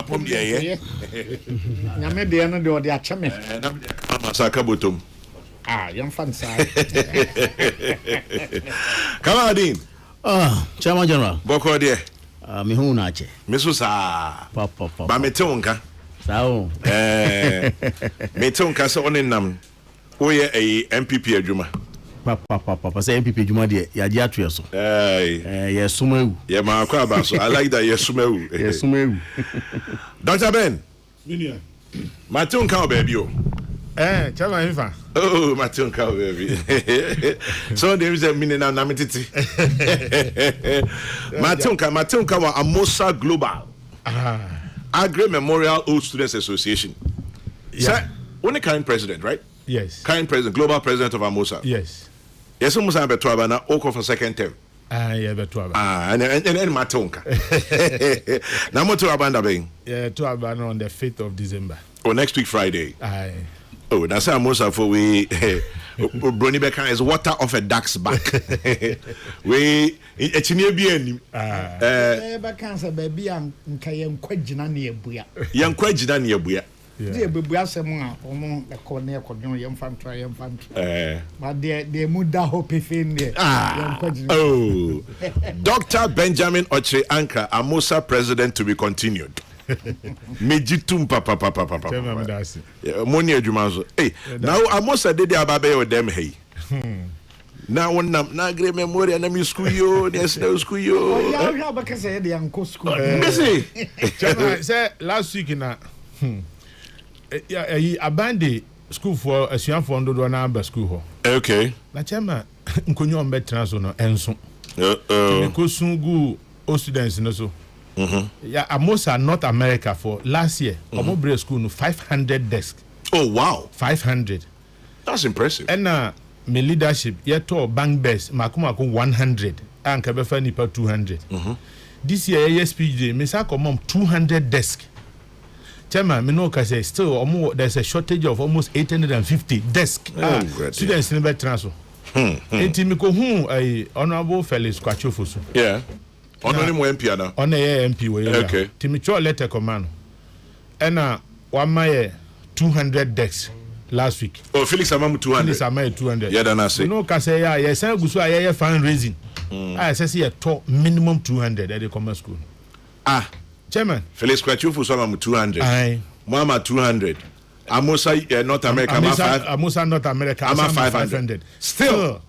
apom de nyame de no de odi acheme amasaka botom yam fan side Kamadin Chairman General boko de me hu na che me so sa papa ba me tonka sao me tonka so onenam oye MPP adwuma papa say MPP adwuma de ya ji atoe so ye sumawu ye ma akwa ba so I like that ye sumawu Dr. Ben Minia ma tonka o baby o Chairman Ifa oh ma tonka o baby so there is a meaning na metiti ma tonka wa Amosa Global Agri Memorial Old Students Association. Sir, only current president, right? Yes. Current president, global president of Amosa. Yes. Yes, Amosa Betuaba na Oko for second term. Yeah, Betuaba. And Matonka. Na Motuaba na beng. Yeah, Tuaba on the 5th of December. Oh, next week Friday. Aye. Oh, that's Amosa for we Brony Beckham is water off a duck's back. We echine bi anim. Beckham say baby am nka yen kwagina na ebuya. Yen kwagina na ebuya. Dey bebuya asem a omo ekọ na ekodun yen fantra. But they muda hope fin there. Oh. Dr. Benjamin Oche Anka, Amosa president to be continued. Mejitum papa. Money adwuma. Hey, now Amosa dey there ababe o dem hey. Now one na great memory na me school yo, there's no school yo. Yeah, because say dey anko school. Say last week na abande school for asuan for ndo na aba school ho. Okay. Na chema nkonyo mbetran so no enso. Ko sungu o students no so. Yeah, Amosa North America for last year. Omobre school no 500 desks. Oh wow, 500. That's impressive. And my leadership yeto bank best makumako 100 and kabefa nipa 200. This year ESPJ me say come 200 desks. Chairman, me know say still there's a shortage of almost 850 desks. Students in better transfer. Enti me ko honorable Felix Kwachofoso. Yeah. Only mo MP na. On a MP we. Okay. Timicho letter command. And one my 200 decks last week. Oh, Felix Amamu 200. Felix Amamu 200. Yeah, then I say. No can say yes, I go so I fundraising. I say a top minimum 200 at the commerce school. Chairman. Felix Kwachofoso Amamu 200. Aye. Mama 200. Amosa North America Amosa North America Ama 500. Still.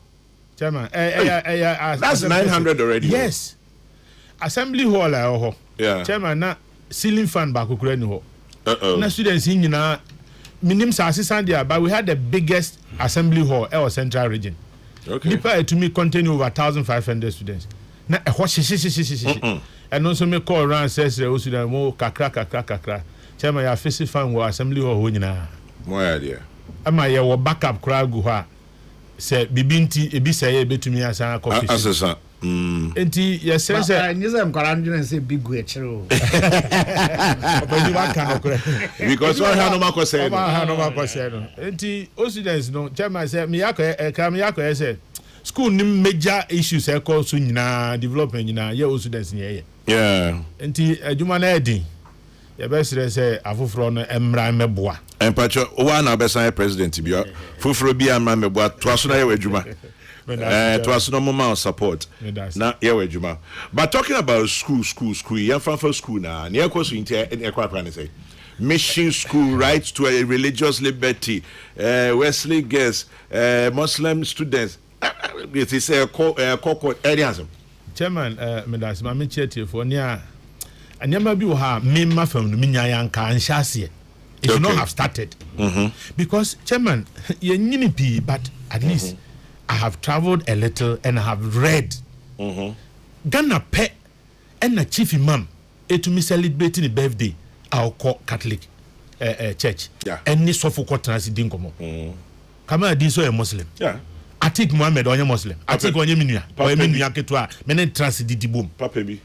Chairman. That's 900 already. Yes. Assembly hall yeah. Chairman na ceiling fan back kura ni ho. Na students in nyina minim sa assistant there, but we had the biggest assembly hall in our central region. Okay. Nipa to me contain over 1,500 students. Na e ho shi. And also me call around says the student mo kakra. Chairman ya face fan wo assembly hall ho nyina. Mo idea. Ama ye wo backup kura gu ho a say bibinti ebi say e betumi asan coffee. Asesa. Enti yes sense nyeze nkwara ndwene say big go ekire o. Obanyi wa kan okure. Because what ha no makose no. Enti o students no chairman say me yakọ say school nim major issues e call so nyina development nyina ye o students nye. Yeah. Enti adwuma na edin. Ye be say afoforo no emra meboa. Empacho wa na be san president bi foforo bi amra meboa to aso na ye wadwuma. To us no more support. Na yeah, but talking about school, yeah, for school now. Near course in say mission school, rights to a religious liberty, Wesley girls, Muslim students. It is a Kokrokoo areas. Chairman, Medas, my chair for near. I never be ha me my from Minyayanka and Shasia. It should not have started. Because Chairman, you're ninipi, but at least. I have traveled a little and I have read. Ghana pet and the chief imam to me celebrating the birthday our Catholic church. Yeah. And this sofu ko transidin komo. Kama di so a Muslim. Yeah. I think Muhammad onye Muslim. I think onye minua. Onye minua ketua. Menen transididi bom. Papa bi.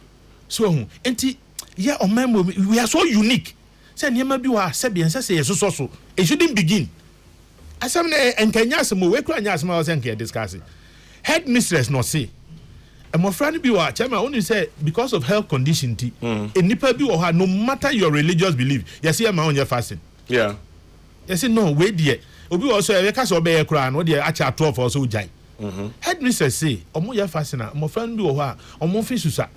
So enti yeah we are so unique. Say niema bi wa sebi say so. It shouldn't begin. Asam na enkanya asem we kura nya asem wa say discuss. Head mistress no say my friend be wa chairman only say because of health condition ti nipa bi wo ha no matter your religious belief you see ma on your fasting yeah you say no we there obi also e ka so be ye kra no there acha 12 also jai headmistress say omo your fasting na my friend bi wo ha omo fi susa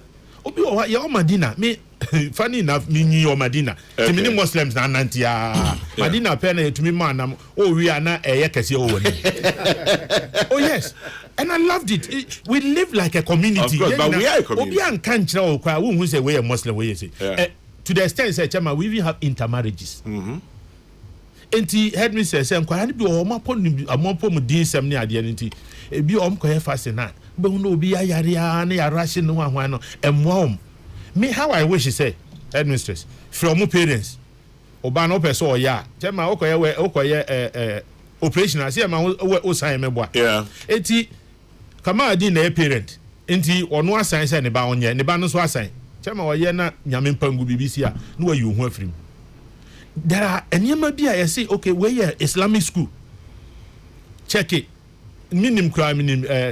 obi wo ha ye o Madina me funny enough me ni o Madina ti me Muslims na nantia Madina pe na etumi ma na o wi ana eye kese o woni oh yes and I loved it. We live like a community. Of course, but we are a community. Obi an kan kira o kwa who say we are Muslim we say to the extent say chama we even have intermarriages enti headmistress say kwa bi o ma pon din sem ne ade enti ebi o mko ye fast na be hu no obi ayare na ya rashi no hwan no emwa me how I wish say headmistress from parents oba no person o ya chama okoye operation as ya ma o sign me boa enti kama di na parent enti ono asan say ne ba onye ne ba no so asan chama o ye na nyame mpangu BBC a no wayi hu afrim there are anyama bi a say okay we here Islamic school check it minim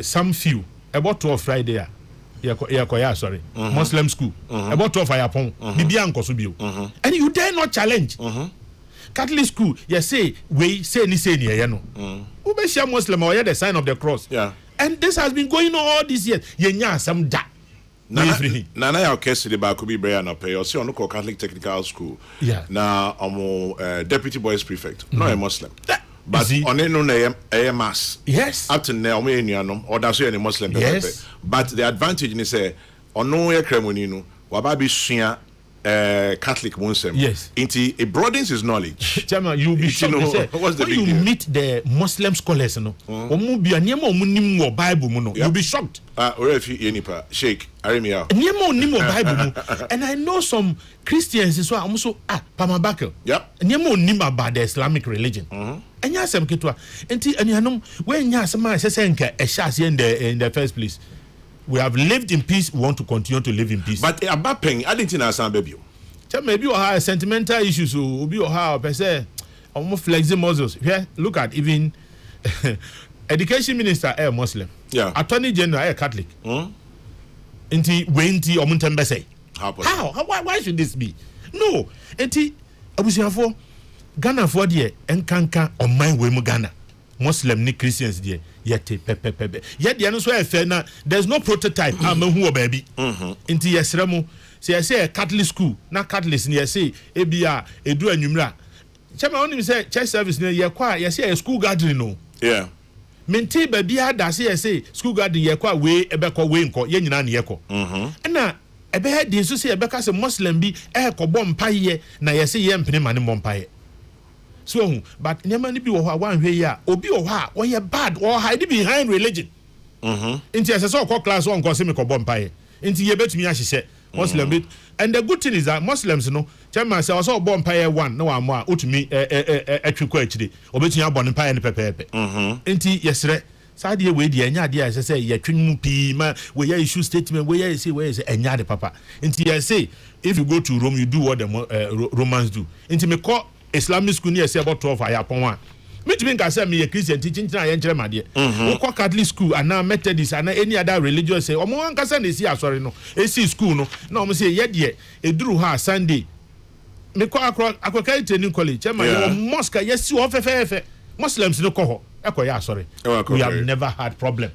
some few about 12 Friday a yeah sorry Muslim school about 12 ayapon bibia nkoso bio and you dare not challenge Catholic school you say we say ni ye no who be share Muslim or the sign of the cross and this has been going on all these years yenya some da Nana ya okesi de ba ko bi brea na pay o se ono ko Catholic Technical School na deputy boys prefect no a Muslim but on no na mass yes up to now me nuanom or da so any Muslim yes. But the advantage ni say ono ye kremoni no wa ba bi sua Catholic Muslim yes into it broadens his knowledge Chama you'll be shocked what's the big deal? You meet the Muslim scholars no omu bia niam omu nim wo Bible mu no you'll be shocked if you nipa Sheikh Aremia niam omu nim wo Bible mu and I know some Christians so also Pamabakel niam omu nim about the Islamic religion enya asem ketwa enti anianom we nya asem a sese nka e sha ase in the first place. We have lived in peace. We want to continue to live in peace. But about paying, I didn't know some baby. Maybe you have sentimental issues. So you have per se almost flexible muscles. Yeah, look at even education minister a Muslim. Yeah. Attorney general a Catholic. Inti wenti omuntembe say. How? Why should this be? No. Inti abusiafo Ghana for there enkanka on my way mu Ghana. Muslim ni Christians there. Yete pepe yet the so fair na there's no prototype amahu baby inti yesremu say a Catholic school na Catholics ni say ebia edu anwumra chama onim say church service ni ye kwa ye say a school gathering no menti baby ada say school gathering ye kwa we ebekọ we nko ye nyina na ye kọ na ebe he di so say ebeka say Muslim bi kọ mpaye na ye say ye mpene mane mpaye so but nyama ni bi wo ha wan hwe ya obi wo ha wo ye bad or hide behind religion inti asese ko class on ko se me ko bompae inti ye betumi ahihye Muslim bit and the good thing is that Muslims no chairman say also bompae one na wa mo a otumi atwiko akire obetumi abone mpae ne pepepe inti yesre sade we di enya de asese ye twinmu pi ma we ye issue statement we ye say enya de papa inti ye say if you go to Rome you do what the Romans do inti me call Islamic school near say about 12 ayapon one. Me to think say me a Christian teaching na yen kire made. We call Catholic school and now Methodist and any other religious say omo wan kasa na si asori no. Esi school no. Na omo say ye de eduru ha Sunday. Me call akwa training college. Chema your mosque yes si ofefefe. Muslims no ko ho. Ekoya asori. We have never had problem.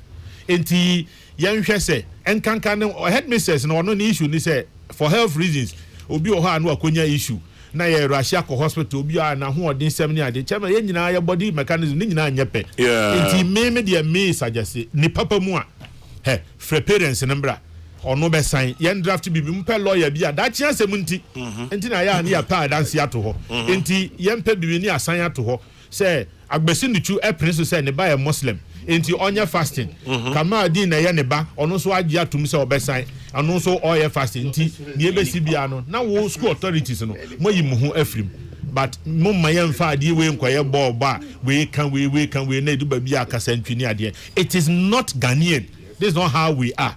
Enti yen hwe say enkanka no headmistress no no issue ni say for health reasons obi o ha no akonya issue. Na ye Russia ko hospital bi a na ho odin sem ni ade chema ye nyina ye body mechanism ni nyina anyepe enti me de me suggest ni papa mu a free parents nembra ono be sign ye draft bi mpe lawyer bi a da chia sem nti enti na ya na ya pa dance ato ho enti ye mpe bi ni asan ato ho say agbesi nichu prince say ne ba ye Muslim enti onye fasting kama din na ye ne ba ono so agi atum say obesan ano so oye fasting enti ne ebesi bia no na wo school authorities no moyi mu ho afrim but mo mayen fa ade we nkoye ba we can na edu ba bia akasa ntwini ade it is not Ghanaian. This is not how we are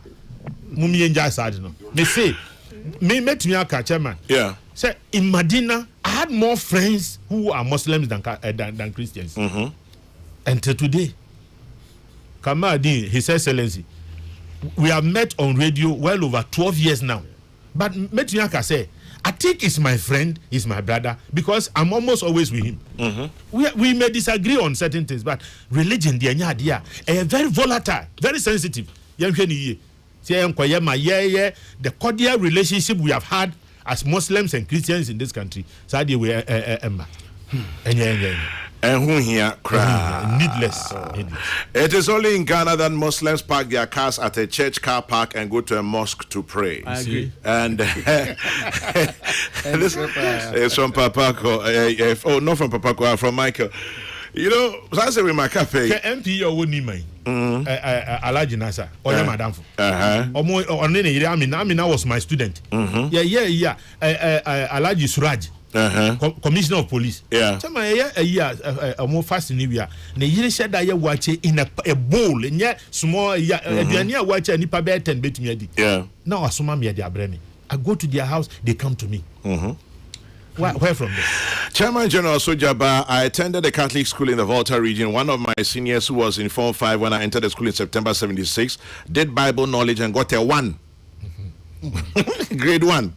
mumye nja side no me say me metumi aka chairman say in Medina I had more friends who are Muslims than Christians until today. Kamadin, His Excellency, we have met on radio well over 12 years now. But Metunyaka say, I think he's my friend, he's my brother, because I'm almost always with him. We may disagree on certain things, but religion, the very volatile, very sensitive. The cordial relationship we have had as Muslims and Christians in this country, needless. It is only in Ghana that Muslims park their cars at a church car park and go to a mosque to pray. I agree. And this is from Papako. Not from Papako, from Michael. You know, I say with my cafe. MP or Nima, Alaji Nasa, or Madam. Amina was my student. Alaji Suraj. Commissioner of Police. Yeah. Some a more fascinating. The year said that you watch it in a bowl, and yet small, near watch any pabet and bit me. Yeah. Now, I saw me at their brain. I go to their house, they come to me. Where from this? Chairman General Sojaba, I attended a Catholic school in the Volta region. One of my seniors who was in Form 5 when I entered the school in September 76 did Bible knowledge and got a 1. Grade 1.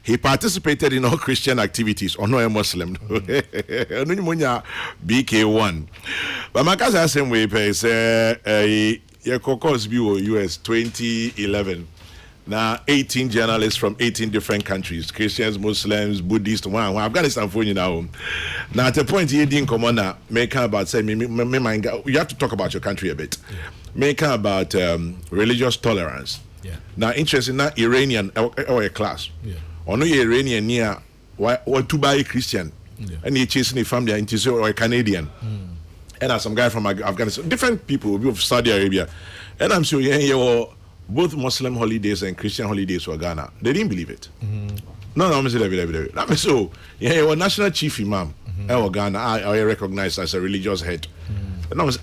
He participated in all Christian activities, or no a Muslim. BK1. But my cousin same way say Kokrokoo's view US 2011. Now 18 journalists from 18 different countries, Christians, Muslims, Buddhists, Afghanistan for you now. Now at the point you didn't come on now, make about say you have to talk about your country a bit. Make about religious tolerance. Yeah. Now, interesting, not Iranian or a class. Yeah. Or no Iranian near or to buy a Christian. Yeah. And he chasing a family into or a Canadian. And some guy from Afghanistan. Different people of Saudi Arabia. And I'm sure both Muslim holidays and Christian holidays for Ghana. They didn't believe it. No, I'm saying so. Yeah, national chief imam of Ghana, I recognized as a religious head. And I was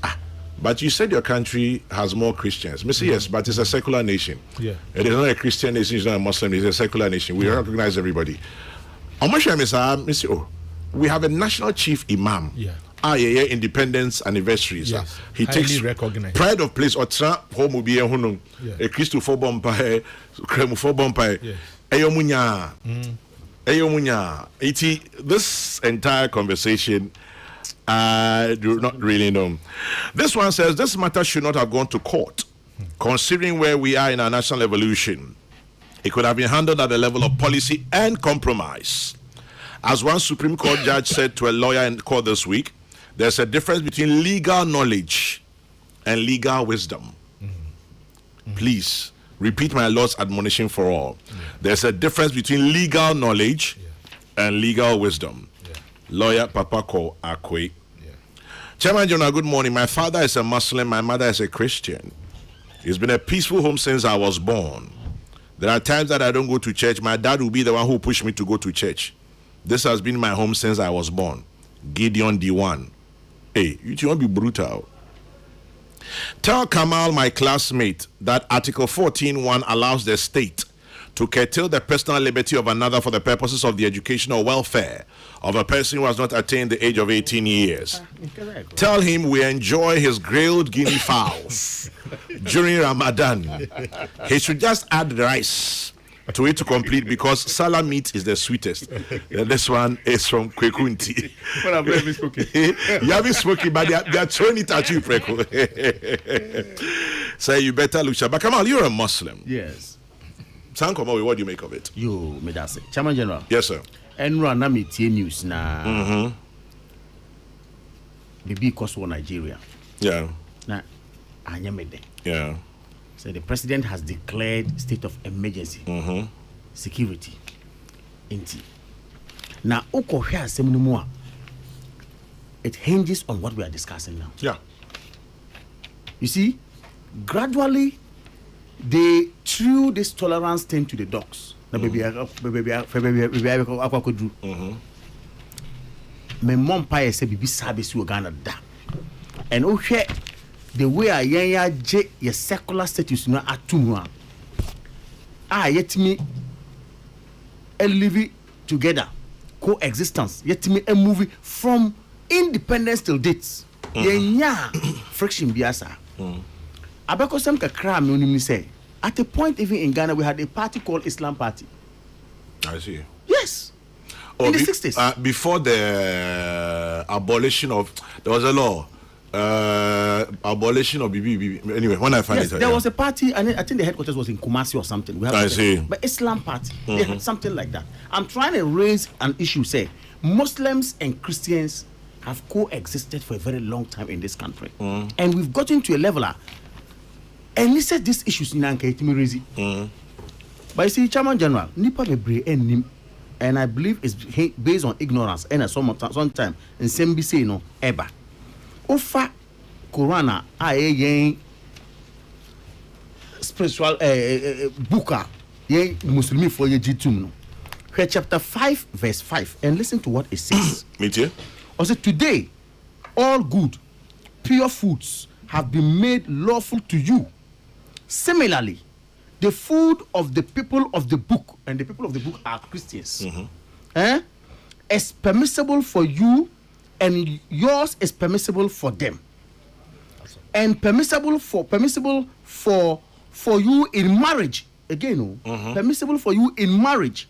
but you said your country has more Christians. I say yes, but it's a secular nation. Yeah. It is not a Christian nation, it's not a Muslim, it's a secular nation. We recognize everybody. We have a national chief imam. Yeah. Independence anniversaries. Yes. He takes recognized. pride of place or home will be a Christopher Bompire, Cremufo Bompire. Eyomunya. This entire conversation, I do not really know. This one says this matter should not have gone to court, considering where we are in our national evolution. It could have been handled at the level of policy and compromise. As one Supreme Court judge said to a lawyer in court this week, there's a difference between legal knowledge and legal wisdom. Please repeat my Lord's admonition for all. There's a difference between legal knowledge and legal wisdom. Lawyer Papako Akwe. Chairman Jonah, good morning. My father is a Muslim, my mother is a Christian. It's been a peaceful home since I was born. There are times that I don't go to church. My dad will be the one who pushed me to go to church. This has been my home since I was born. Gideon D1. Hey, you won't be brutal. Tell Kamal, my classmate, that Article 14.1 allows the state to curtail the personal liberty of another for the purposes of the educational welfare of a person who has not attained the age of 18 years. Tell him we enjoy his grilled guinea fowls during Ramadan. He should just add rice to it to complete because salah meat is the sweetest. This one is from Kwekunti. Well, I've never spoken. You haven't spoken, but they are throwing it at you, Preko. Say you better look sharp. But Kamal, you're a Muslim. Yes. Sankomo, what do you make of it? You, Medase. Chairman General. Yes, sir. And run na metie news na. Bibi koso Nigeria. Yeah. Na anyamede. Yeah. So the president has declared state of emergency. Security. Inti. Na okohwe asem no mu a. It hinges on what we are discussing now. Yeah. You see, gradually they threw this tolerance thing to the dogs. Me mom pa say bibi service we Ghana da. And okay, the way I je your secular status no atum yet me live together, coexistence, yet me a movie from independence till dates. Yenya friction biasa. Abeko Sam Kakra me say. At a point, even in Ghana, we had a party called Islam Party. I see. Yes. In the 60s. Before the abolition of, there was a law. Abolition of BB. Anyway, when I find yes, it, there was a party, and I think the headquarters was in Kumasi or something. I see. But Islam Party, they had something like that. I'm trying to raise an issue. Say Muslims and Christians have coexisted for a very long time in this country, and we've gotten to a level. And he said these issues in Anka But you see, Chairman General, Nipa Bebre and I believe it's based on ignorance and sometimes in same say no ever. Ofa Qurana spiritual booker Muslim for ye jitum no. Chapter 5 verse 5 and listen to what it says. Me too. Also today all good pure foods have been made lawful to you. Similarly, the food of the people of the book, and the people of the book are Christians, is permissible for you, and yours is permissible for them, and permissible for you in marriage. Again, permissible for you in marriage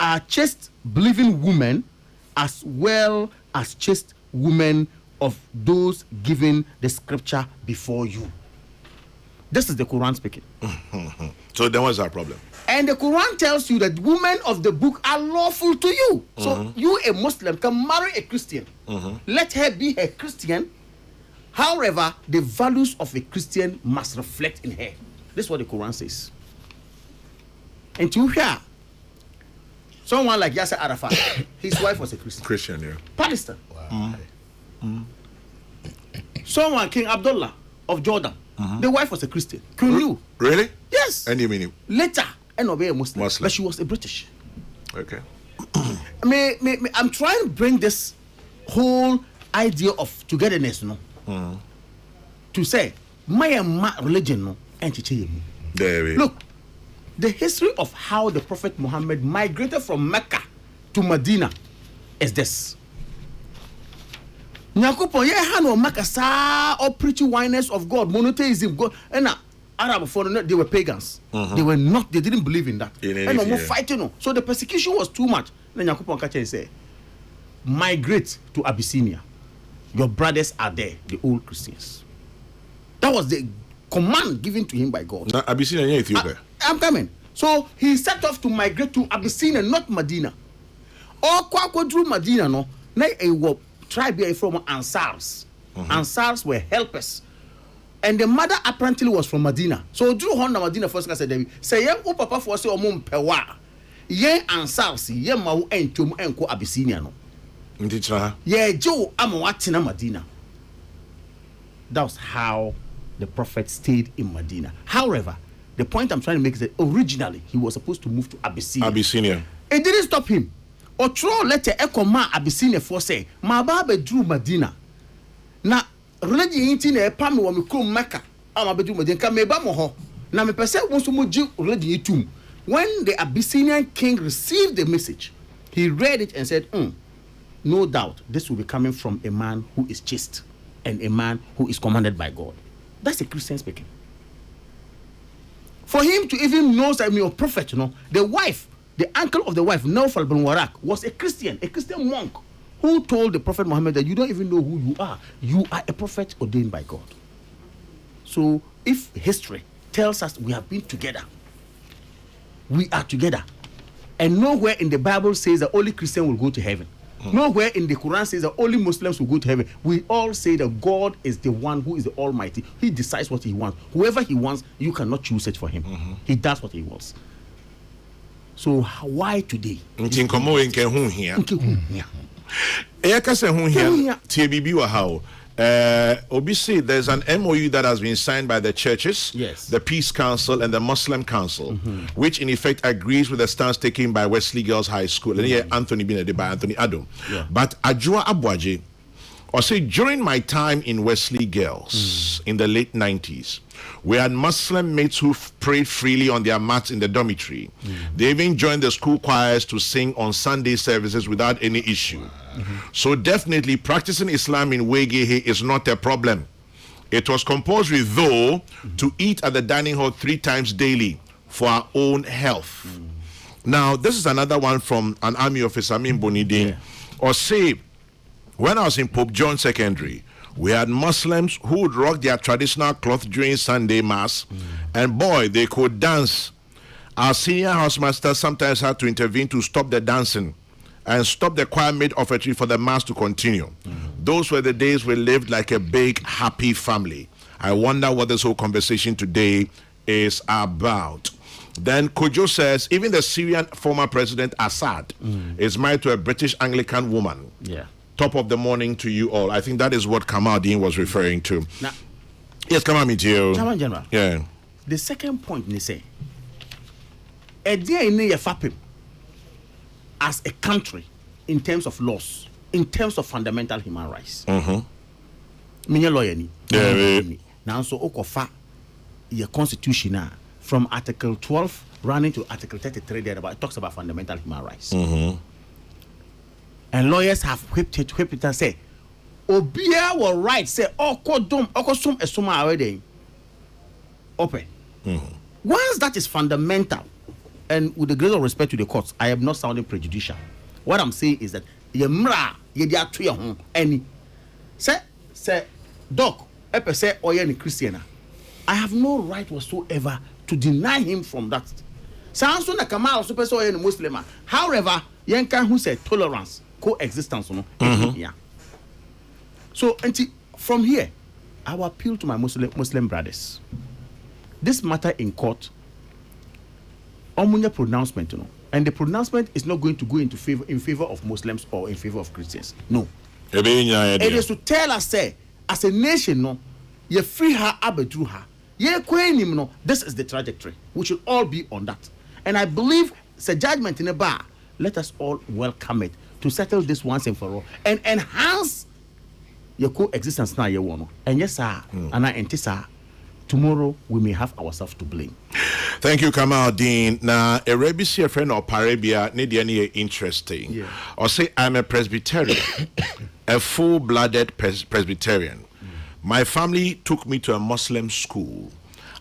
are chaste believing women, as well as chaste women of those given the scripture before you. This is the Quran speaking. So then what's our problem? And the Quran tells you that women of the book are lawful to you. So you, a Muslim, can marry a Christian. Let her be a Christian. However, the values of a Christian must reflect in her. This is what the Quran says. And to hear someone like Yasser Arafat, his wife was a Christian. Christian, yeah. Palestine. Wow. Someone, King Abdullah of Jordan, the wife was a Christian. Can you? Really? Yes. And you mean later, and obey a Muslim, but she was a British. Okay. I'm trying to bring this whole idea of togetherness, no, to say my religion, no, and look, the history of how the Prophet Muhammad migrated from Mecca to Medina is this. Nyakupo ye hano makasa or preach oneness of God, monotheism, God, and Arab foreigners, they were pagans. They didn't believe in that. And no more fighting. So the persecution was too much. Then Nyakupo Kache say, migrate to Abyssinia. Your brothers are there, the old Christians. That was the command given to him by God. Now, Abyssinia, Ethiopia. I'm coming. So he set off to migrate to Abyssinia, not Medina. Or Kwako drew Medina, no, a tribe from Ansars. Ansars were helpers. And the mother apparently was from Medina. So drew Honda Medina first said, say, young papa for say omum pewa. Ye Ansars, ye mau entum enko Abyssinia no. Ye Joe Amawatina Medina. That was how the prophet stayed in Medina. However, the point I'm trying to make is that originally he was supposed to move to Abyssinia. It didn't stop him. Or throw letter echo ma Abyssinia for say, my baba drew Medina. Na religion in a pami wa mikro Mecca. I'm a bedroom Medina. Come me bamoho. Na me person wants to move religion too. When the Abyssinian king received the message, he read it and said, no doubt this will be coming from a man who is chaste and a man who is commanded by God. That's a Christian speaking. For him to even know that me a prophet, you know, the wife, the uncle of the wife, Naufal bin Warak, was a Christian monk, who told the Prophet Muhammad that you don't even know who you are. You are a prophet ordained by God. So if history tells us we have been together, we are together, and nowhere in the Bible says that only Christian will go to heaven. Nowhere in the Quran says that only Muslims will go to heaven. We all say that God is the one who is the Almighty. He decides what he wants. Whoever he wants, you cannot choose it for him. He does what he wants. So why today? Obi say there's an MOU that has been signed by the churches, the Peace Council and the Muslim Council, which in effect agrees with the stance taken by Wesley Girls High School and here Anthony Binede by Anthony Addo. But Ajua Abuaje, or say during my time in Wesley Girls in the late 90s, we had Muslim mates who prayed freely on their mats in the dormitory. They even joined the school choirs to sing on Sunday services without any issue. So definitely practicing Islam in Wegehe is not a problem. It was compulsory, though, to eat at the dining hall 3 times daily for our own health. Now, this is another one from an army officer, Amin Bonidin. Or say, when I was in Pope John Secondary, we had Muslims who would rock their traditional cloth during Sunday Mass, and boy, they could dance. Our senior housemaster sometimes had to intervene to stop the dancing and stop the choir made offertory for the Mass to continue. Those were the days we lived like a big, happy family. I wonder what this whole conversation today is about. Then Kojo says, even the Syrian former president Assad is married to a British Anglican woman. Yeah. Top of the morning to you all. I think that is what Kamal Dean was referring to. Now, yes, Kamal Mitio. Chairman General. Yeah. The second point they say, a day in a FAPIM as a country in terms of laws, in terms of fundamental human rights. Minya lawyer ni. Yeah. Now so okofa your constitution from Article 12 running to Article 33 there about it talks about fundamental human rights. And lawyers have whipped it and say, Obia will right say okodum esuma already. Open. Once that is fundamental, and with the greatest respect to the courts, I am not sounding prejudicial. What I'm saying is that yemra yedia to your home any say doc epe say oye Christian. I have no right whatsoever to deny him from that. Sounds so like Kamal super so oye Muslim. However, yenka who said tolerance, coexistence no. Yeah. So from here, I will appeal to my Muslim brothers. This matter in court, omunya pronouncement, and the pronouncement is not going to go in favor of Muslims or in favor of Christians. No. It is to tell us, say, as a nation, no, you free her, abedru her. No, this is the trajectory. We should all be on that. And I believe it's a judgment in a bar. Let us all welcome it to settle this once and for all and enhance your coexistence now. And yes, sir, and I sir, tomorrow we may have ourselves to blame. Thank you, Kamal Dean. Now, a rebel friend or Parabia need any interesting. Yeah. Or say I'm a Presbyterian, a full-blooded Presbyterian. My family took me to a Muslim school.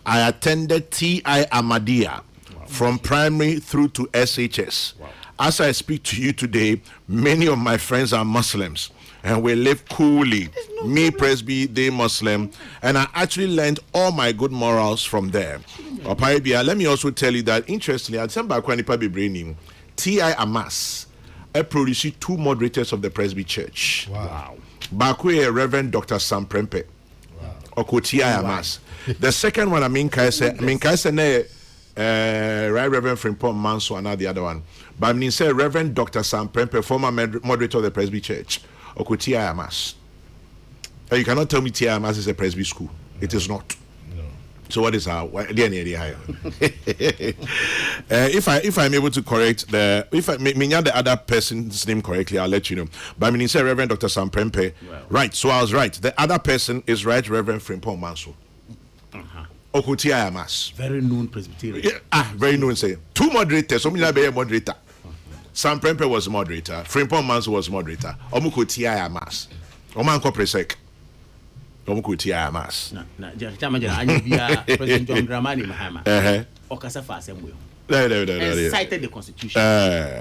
I attended T.I. Ahmadiyya from primary through to SHS. Wow. As I speak to you today, many of my friends are Muslims. And we live coolly. Me, Presby, they Muslim. And I actually learned all my good morals from there. Let me also tell you that, interestingly, at some back when I T.I. Amas, I produced 2 moderators of the Presby Church. Wow. Bakwe, Reverend Dr. Sam Prempe. Wow. Or T.I. Amas. The second one, Right Reverend Frimpong Manso, and the other one. But I say Reverend Dr. Sam Prempe, former moderator of the Presby Church. Or T.I. Amas. You cannot tell me T.I. Amas is a Presby school. It is not. No. So what is our if I'm able to correct the other person's name correctly, I'll let you know. But I mean, say Reverend Dr. Sam Prempe. Well. Right. So I was right. The other person is right, Reverend Frimpong Manso. T.I. Amas. Very known Presbyterian. Very known. Say 2 moderators. So me be a moderator. Sam Prempe was moderator. Frimpong Manso was moderator. Omuko T.I. Amas. Omanko Presek. Omuko T.I. Amas. President John Dramani Mahama. Okasa for assembly. Cited the Constitution.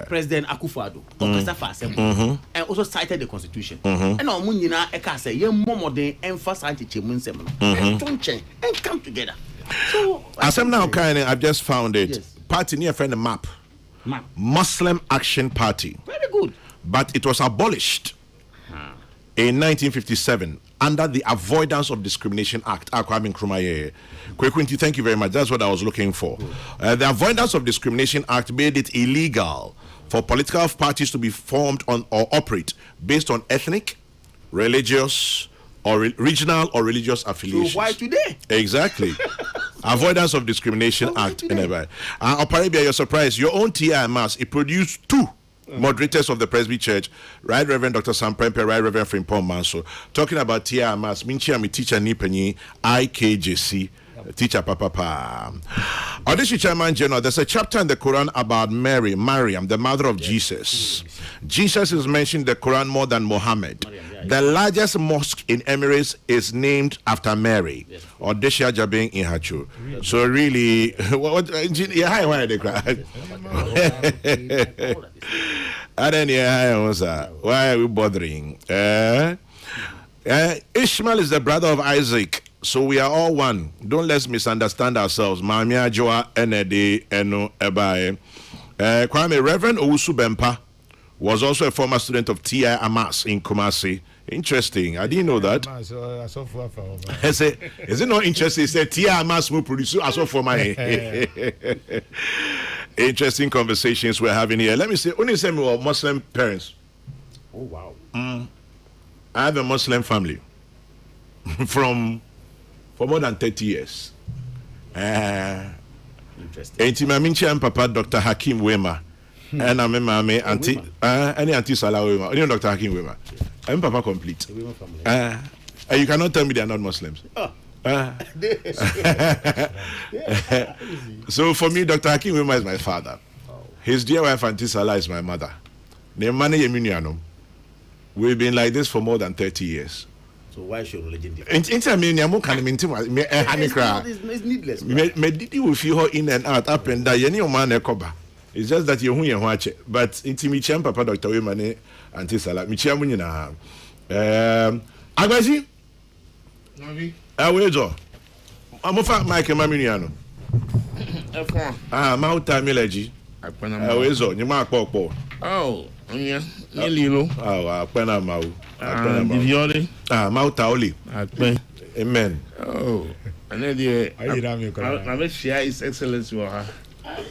President Akufo-Addo Okasa for assembly. And also cited the Constitution. And Omunyina Eka say ye modern emphasize chemunsem no. Don't change and come together. So as I'm now kind I've just found it. Yes. Party near friend map. Muslim Action Party. Very good. But it was abolished in 1957 under the Avoidance of Discrimination Act. Kwekwenti, thank you very much. That's what I was looking for. The Avoidance of Discrimination Act made it illegal for political parties to be formed on or operate based on ethnic, religious, or regional or religious affiliations. So why today? Exactly. Avoidance of Discrimination Act. Oparabia, you're surprised. Your own T.I. Amas, it produced 2 moderators of the Presby Church, Right Reverend Dr. Sam Prempe, Right Reverend Frimpong Manso. Talking about T.I. Amas, Minchi, me teacher Nipenyi, IKJC, teacher Papa. Audition Chairman General, there's a chapter in the Quran about Mary, Mariam, the mother of Jesus. Jesus is mentioned in the Quran more than Muhammad. The largest mosque in Emirates is named after Mary, or Desha Jabin in Hachu. So really, what why are they crying? Why are we bothering? Ishmael is the brother of Isaac, so we are all one. Don't let's misunderstand ourselves. Mamia Joa Enede Eno Ebae. Kwame, Reverend Owusu Bempa was also a former student of T.I. Amas in Kumasi. Interesting. I didn't know that. Is it not interesting? He said T.I. Amas will produce as well for my interesting conversations we're having here. Let me say, only say me were Muslim parents. Oh wow. I have a Muslim family for more than 30 years. Interesting. Enti maminchi and Papa Dr. Hakim Wema. And I'm my auntie Salah Wema. You know Dr. Hakim Wema. I'm Papa complete. And you cannot tell me they are not Muslims. So for me, Dr. Hakim Wema is my father. His dear wife Auntie Salah is my mother. We've been like this for more than 30 years. So why should religion differ? It's needless. Medidi will feel her in and out, up and down. You man ekoba. It's just that you watch it. But intimicham Papa Dr. Wemane Auntie Salah. Michiam munina. Agbaji. Novi. Awejo. Amofa Mike Maminiano. Mauta Mileji. Awezo. Nyuma akpokpo. Oh, yeah. Lilo. Apena mau. Diviore. Mauta oli. Akpe. Amen. Oh. And then the I share His Excellency or her.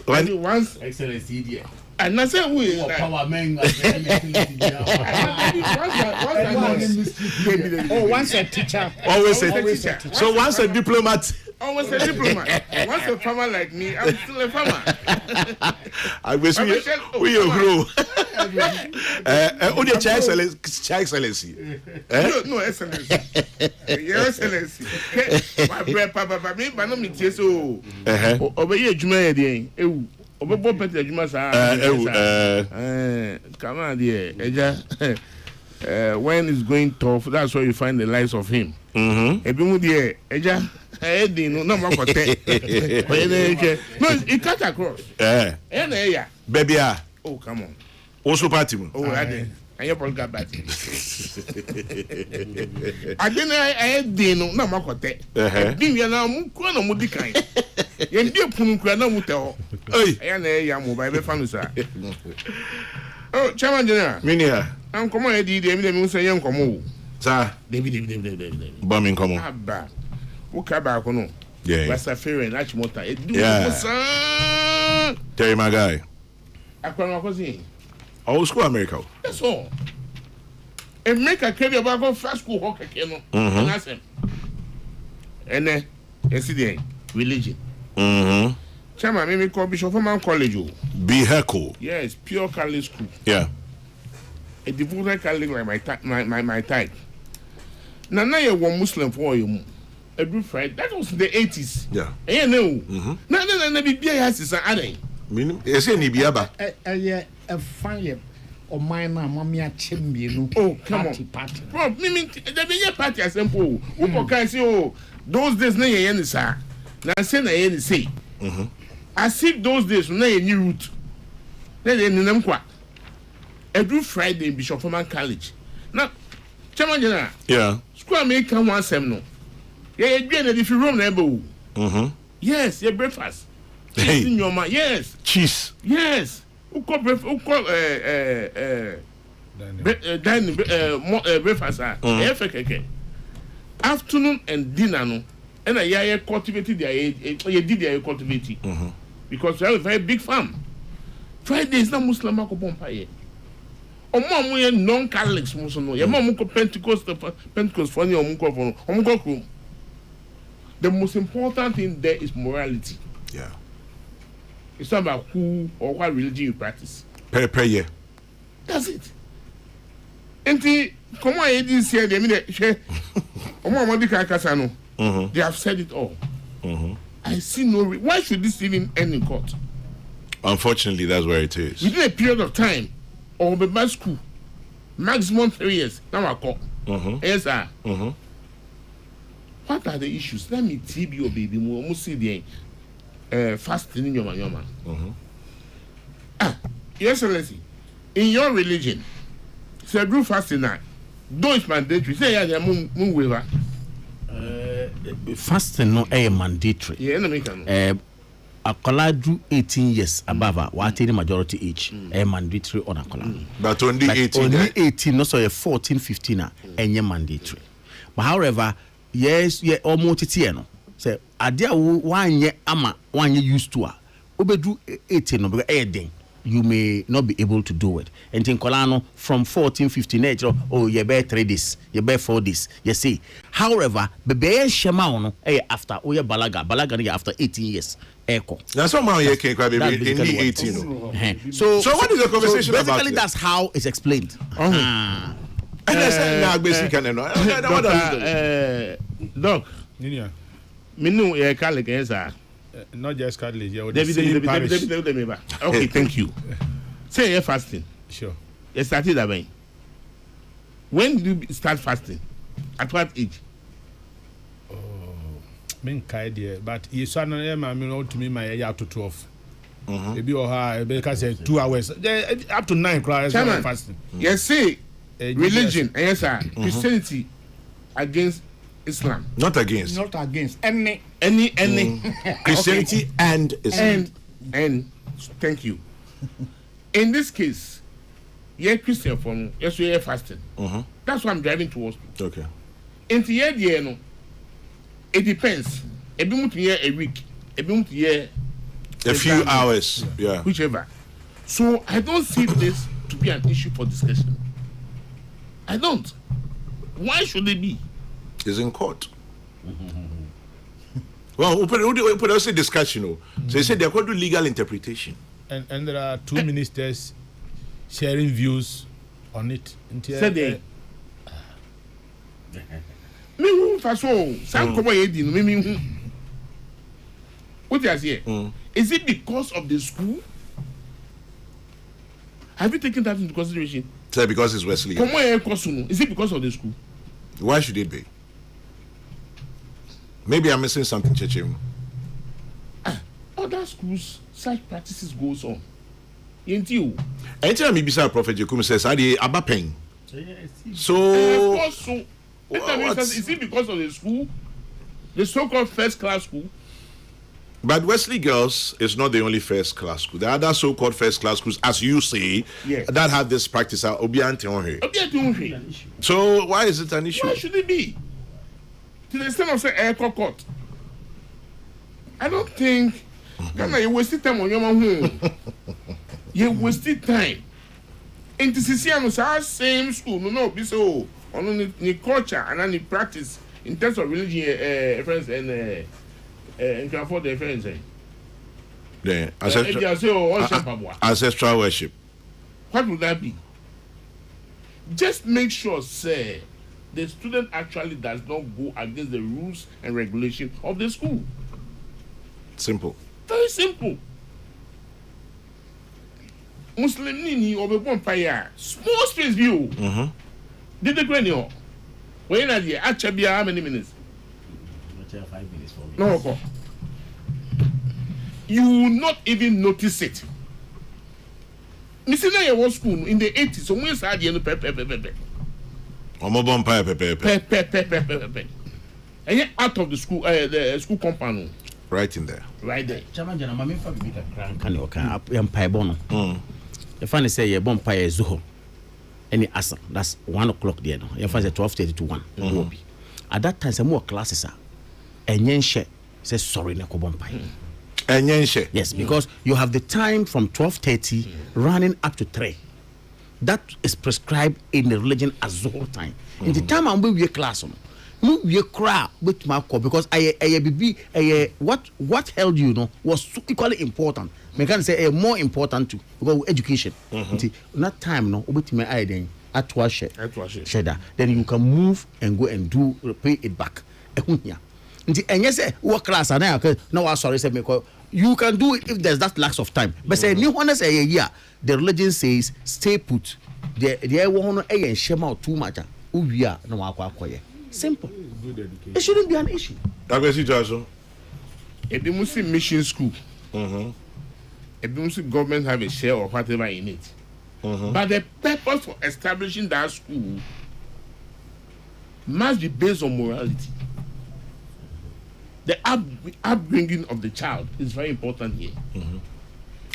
Once Excellency dear. And I said we power man. Once a teacher. Always a teacher. So once a diplomat. Always a diplomat. Once a farmer like me, I'm still a farmer. I wish we grow. Only excellency. No excellency. Your excellency. My brother, Papa, me, but no me so. Obey your Juma again. Obebo pete adwuma saa come on there eja when it's going tough, that's where you find the lives of him. Ebi mu there eja no makote no it cut across na baby oh come on also party mu ade and your political party ade na no makote bi wi na mu ko na mu dikan yen bi punu kura na mu te ho na mobile be family sir. Oh chairman general minia an komo e di mi say yen komo sir David bombing komo aba wo ka ba ko no Wasa Ferry na chimota e du sir Terry my guy akwa ko si old school America. That's all. America carry about go first school ho keke no. Na sem. Ene, esi religion. Chama me call Bishop Man College. Biheco. Yes, pure Catholic school. Yeah. A devoted Catholic like my type. Na you were Muslim for you. Every Friday. That was in the 80s. Yeah. You know. Na bibia has is an meaning ese ni biaba. A fire or mine, mamma chimney. Oh, come on. Party. Bro, meaning the party as simple. Who can say, oh, those days, no, you sir. Now, say, no, say. I see those days, no, you new route. Then, them qua. Every Friday, Bishop Forman College. Now, Chairman General. Yeah. School make come one seminal. Yeah, again, if you room, neighbor. Yes, your breakfast. Hey. In your mind. Yes. Cheese. Yes. Who call breakfast? Afternoon and dinner no. And I cultivated their cultivating. Because we have a very big farm. Friday is not Muslim Pompa yet. Or mom non-Catholics Muslim. Your mom Pentecost for the The most important thing there is morality. Yeah. It's not about who or what religion you practice. Prayer. That's it. And come on, this year, they have said it all. I see no why should this even end in court? Unfortunately, that's where it is. Within a period of time, or the best school, maximum 3 years. Now I call. Yes, sir. What are the issues? Let me TB or baby more. See the fasting in your man. Your Excellency, in your religion, say do fasting now. Don't mandatory. Say yeah, moon waiver. Fasting no mandatory. Yeah, no make no. Akola do 18 years above what any majority age mandatory on akola. But only 18. Only 18, not so 14, 15 any mandatory. But however, yes, yeah, almost it's here no. Say adia 1 year ama 1 year used to obedu 18 no because you may not be able to do it. And in Kolano from 14, 15 age, oh, you bear 3 days, you bear 4 days, you see. However, bebe shema no after oh, balaga after 18 years. Echo. That's what my year came baby in 18. So what is the conversation so about? Basically, that's how it's explained. And I said, now basically, Doc, Yeah. me know a colleague is Not just Catholic, yeah. David. Okay, thank you. Say you're fasting. Sure. You started that way. When do you start fasting? At what age? But you saw no to me my year to 12. Maybe or her because 2 hours up to 9 cries fasting. Yes, say religion, yes, sir. Christianity against Islam. Not against. Not against any. Christianity Okay. and Islam. And thank you. In this case, you're Christian from yes, you're fasting. That's what I'm driving towards. Okay. In the year, no, it depends. A week, A few hours. Yeah. Whichever. So I don't see this to be an issue for discussion. I don't. Why should it be? Is in court. Well, we put also discussion. So they said they're going to do legal interpretation. And there are 2 ministers sharing views on it. Said they. Me who faso some kobo yedi no me. What you say? Is it because of the school? Have you taken that into consideration? Say because it's Wesley. Is it because of the school? Why should it be? Maybe I'm missing something, Chechim. Other schools, such practices goes on. Ain't you? Anytime me beside Prophet Jekum says, "I did abapeng." So, is it because of the school, the so-called first-class school? But Wesley Girls is not the only first-class school. There are other so-called first-class schools, as you say, that have this practice. So why is it an issue? Why should it be? To the extent of say air court. I don't think you wasted time on your home. You wasted time. In the CCM, same school, no, be so on the culture and any practice in terms of religion, friends and can afford their friends. The ancestral worship. What would that be? Just make sure, say, the student actually does not go against the rules and regulations of the school. Simple. Very simple. Muslim nini obe bonfire. Small space view. Did the granny? When are you actually how many minutes? 5 minutes for me. No, okay. You will not even notice it. Missing your school in the 80s, so when I had pepe. And yet out of the school compound. Right in there. Right there. Chairman General, my fa bibi kakran kan o kan empire bono. The funny say your bonfire zuho. Any asa that's 1 o'clock there no. Your say 12:30 to 1. At that time some more classes are. Enyenhye say sorry na ko bonfire. Enyenhye. Yes, because you have the time from 12:30 running up to 3. That is prescribed in the religion as the whole time. In the time I'm we class on. No, we cry with my call because what held you know was equally important. I can say more important too because education. That time no, with my idea at share. Then you can move and go and pay it back. And yes, what class are now? No, sorry, say you can do it if there's that lack of time. But say new one say the religion says stay put. The want to shame out too much. we are no akwa simple. It shouldn't be an issue. If you must see mission school, if you must see government have a share or whatever in it, but the purpose for establishing that school must be based on morality. The upbringing of the child is very important here.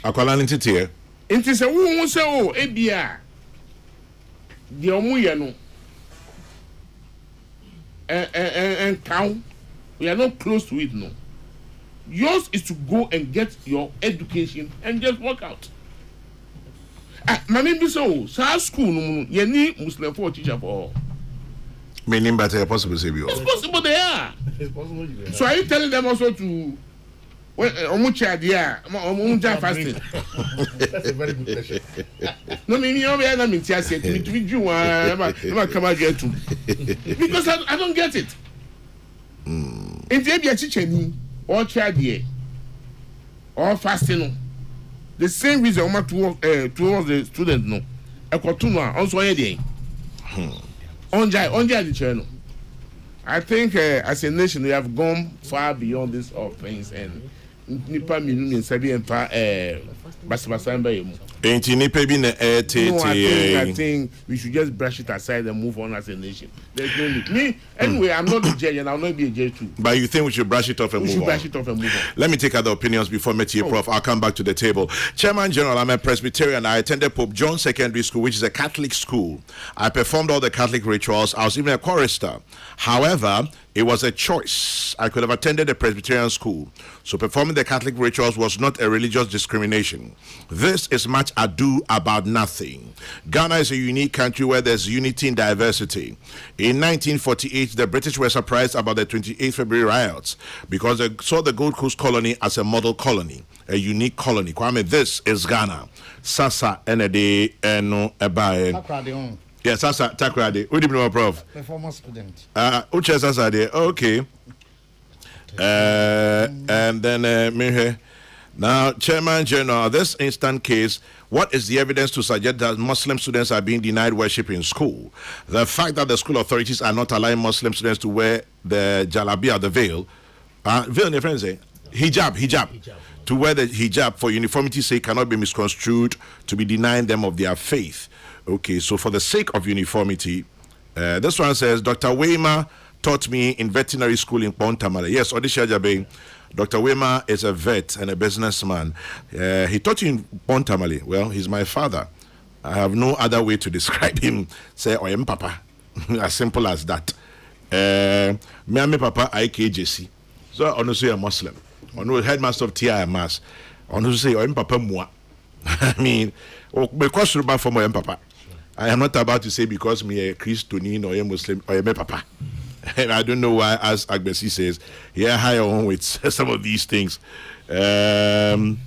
Akwala nti here. Nti se wo say oh ebia the omuye no and count, we are not close to it, no. Yours is to go and get your education and just work out. Mami biso sa school no you need Muslim for teacher for. Meaning but possible say It's possible they are. It's possible. So are you telling them also to omucha dia omuja fasting? That's a very good question. No, me na me tia say to be you ma come get to. Because I don't get it. If they be a teacher ni or child there or fasting, the same reason towards the student no. Ekotuma also here there. Onja the channel. I think as a nation we have gone far beyond this of things and nipa minimum in sabi empa basabasamba yemu. Enti nipa bi na I think we should just brush it aside and move on as a nation. There's no need. Me anyway, I'm not a judge and I'll not be a judge too. But you think we should brush it off and move on? We should brush it off and move on. Let me take other opinions before meeting you, Prof. I'll come back to the table. Chairman General, I'm a Presbyterian. I attended Pope John Secondary School, which is a Catholic school. I performed all the Catholic rituals. I was even a chorister. However, it was a choice. I could have attended a Presbyterian school. So performing the Catholic rituals was not a religious discrimination. This is much ado about nothing. Ghana is a unique country where there's unity in diversity. In 1948, the British were surprised about the 28th February riots because they saw the Gold Coast colony as a model colony, a unique colony. Kwame, this is Ghana. Sasa enede eno ebae. Yes, Sasa Takrade. What do you know, Prof? Former student. Uche Sasa de. Okay. And then Mehe. Now, Chairman General, this instant case, what is the evidence to suggest that Muslim students are being denied worship in school? The fact that the school authorities are not allowing Muslim students to wear the jalabia, the veil, veil, your friends say, hijab, to wear the hijab for uniformity's sake cannot be misconstrued to be denying them of their faith. Okay, so for the sake of uniformity, this one says, Dr. Weimar taught me in veterinary school in Pontamale. Yes, Odisha Jabe. Dr. Weimar is a vet and a businessman. He taught you in Pontamale. Well, he's my father. I have no other way to describe him. Say, I am Papa. As simple as that. Me and Papa, IKJC. So, I say a Muslim. I know headmaster of TIMAS. I say, I am Papa Mua. I mean, because for my Papa. I am not about to say because me a Christian or a Muslim or a Papa. And I don't know why, as Agbesi says, yeah, higher on with some of these things. And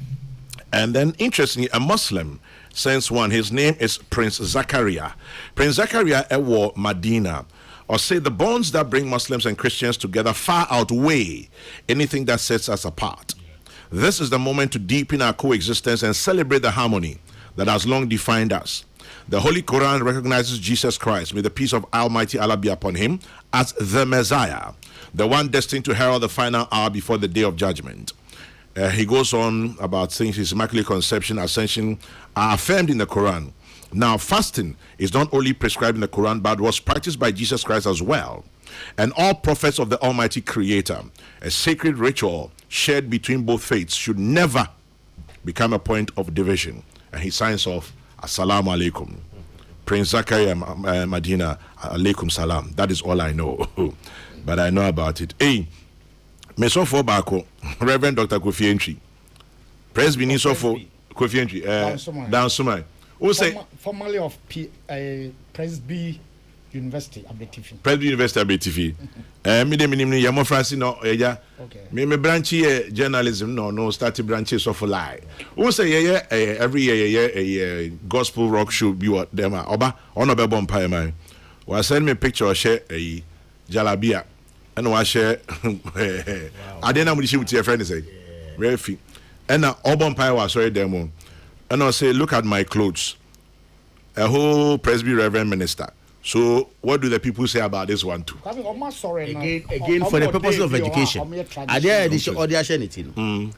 then, interestingly, a Muslim sends one. His name is Prince Zakaria. Prince Zakaria Ewo Medina. Or say the bonds that bring Muslims and Christians together far outweigh anything that sets us apart. This is the moment to deepen our coexistence and celebrate the harmony that has long defined us. The Holy Quran recognizes Jesus Christ, may the peace of Almighty Allah be upon him, as the Messiah, the one destined to herald the final hour before the day of judgment. He goes on about saying his Immaculate Conception, Ascension are affirmed in the Quran. Now, fasting is not only prescribed in the Quran, but was practiced by Jesus Christ as well. And all prophets of the Almighty Creator, a sacred ritual shared between both faiths, should never become a point of division. And he signs off, Assalamu alaikum. Prince Zakaria Medina, alaikum salam. That is all I know. But I know about it. Hey, Mesofo Bako, Reverend Dr. Kofi Entry. Presby Nisofo Kofi Entry. Down Sumai. Who say? Formerly of Presby University Abetifi. Presby University Abetifi. Me Yamo Francis no eja. Me branchy journalism no started branches of a lie. Who say every year gospel rock show be what them oba onobe bonfire man. Was send me a picture or share a jalabia and was share I didn't know what she would your friend say. Very few. And now bonfire was sorry demo. And I say look at my clothes. A whole Presby Reverend Minister. So, what do the people say about this one too? Again, for the purposes of education, are there additional auditionity?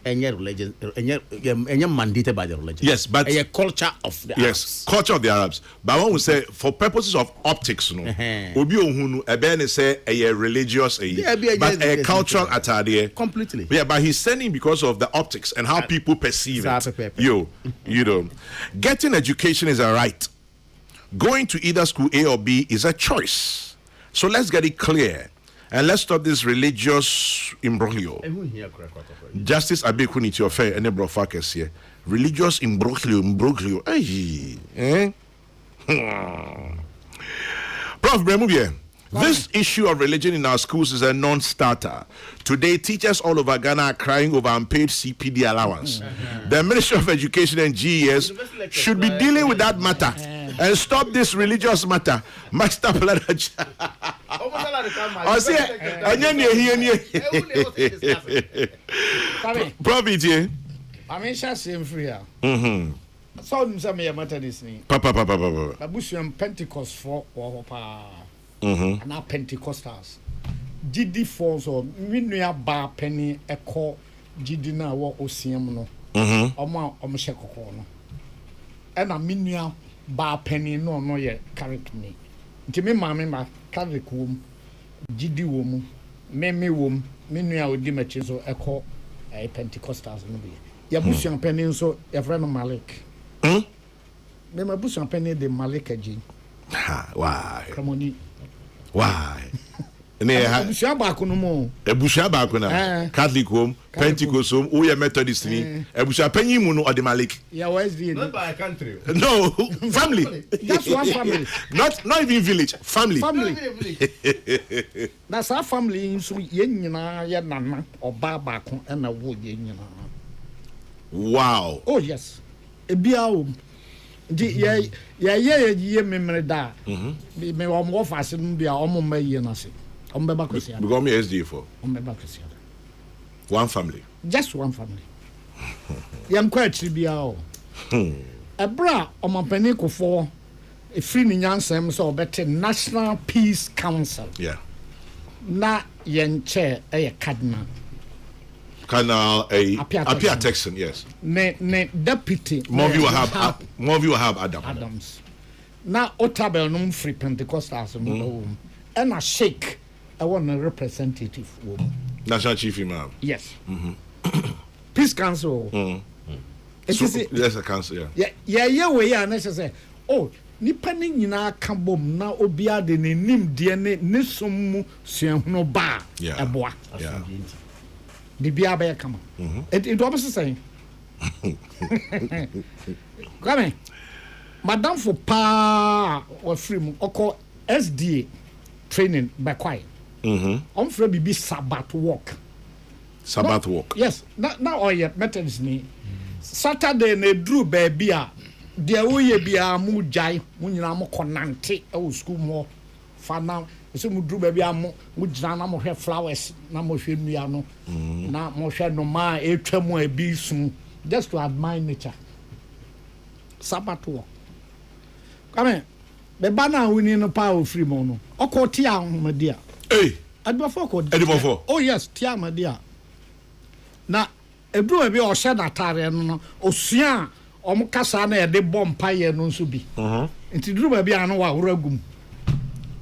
And yet, religion, and yet mandated by the religion. Yes, but a culture of the Arabs. Culture of the Arabs. But one would say, for purposes of optics, no, obi ohunu ebe say a religious, but a cultural attire. Completely. Yeah, but he's sending because of the optics and how people perceive it. You know, getting education is a right. Going to either school A or B is a choice. So let's get it clear. And let's stop this religious imbroglio. Justice Abeku your fair and Brofakas here. Religious imbroglio. Prof. Bremubie, this issue of religion in our schools is a non-starter. Today, teachers all over Ghana are crying over unpaid CPD allowance. The Ministry of Education and GES should be dealing with that matter and stop this religious matter. Master plan. Prof. I mean, same free. So, some matter this thing. Papa. Abusian Pentecost for or and our Pentecostals. GD falls or Minia bar penny a call GD now or Osiamono. Oma Omsheko. And a Minia bar penny no yet carry me. To me, mamma, carry womb, GD womb, Memi womb, Minia with Dimetris or echo a Pentecostals. Yabusian penny so a friend of Malik. Mema Busian penny the Malik again. Why? Come on. Why? Ebusha baako na Catholic home, Pentecost home, we are Methodist ni. Ebusha penyi mu no or the Malik. Yeah, where's the not by a country. No, family. That's one family. Not even village, family. That's our family so yen nyina ya nana oba baako e na wo yen nyina. Wow. Oh yes. Ebia o ye memre da. Me wo mo fa se bia o mo ma ye na se. O mo ba kwesi. Because me SDA for. O mo ba kwesi. One family. Just one family. Yam kwa chiri bia o. Ebra o mampani kofo e free ni nyansem so obete National Peace Council. Yeah. Na yen chair e cardinal. Canal Apia Texan, yes. Ne deputy. More view have Adams. Now Otabel no free Pentecostals no. And a sheikh I want a representative woman. National Chief Imam. Yes. Peace Council. Yes, a council, yeah. Yeah, we are necessary. Oh, nipa ni nyina ka bom na obia de ne nim de ne som suan no ba eboa. Yeah. Bibia be kama. It was saying. Come Madam for pa or free oko SDA training by quiet. On free bibi Sabbath walk. Sabbath walk. Yes. Now all yet methods ni. Saturday ne drew baby a de woye bia mu jai mu nyina mo konante e school mo fa now so mu drew baby am mu jina na mo hwe flowers na mo hwe nua no na mo hwe no ma e twa mo abi sun just to admire nature. Sabbath walk. Come be bana wini no pa o free mo no okoti ahomadia eh adbafo ko edibofo oh yes tia amadia na ebru e bi o hye na tare no osua omo kasa na e de bompa ye no nso bi enti duru ba bia no wa horagum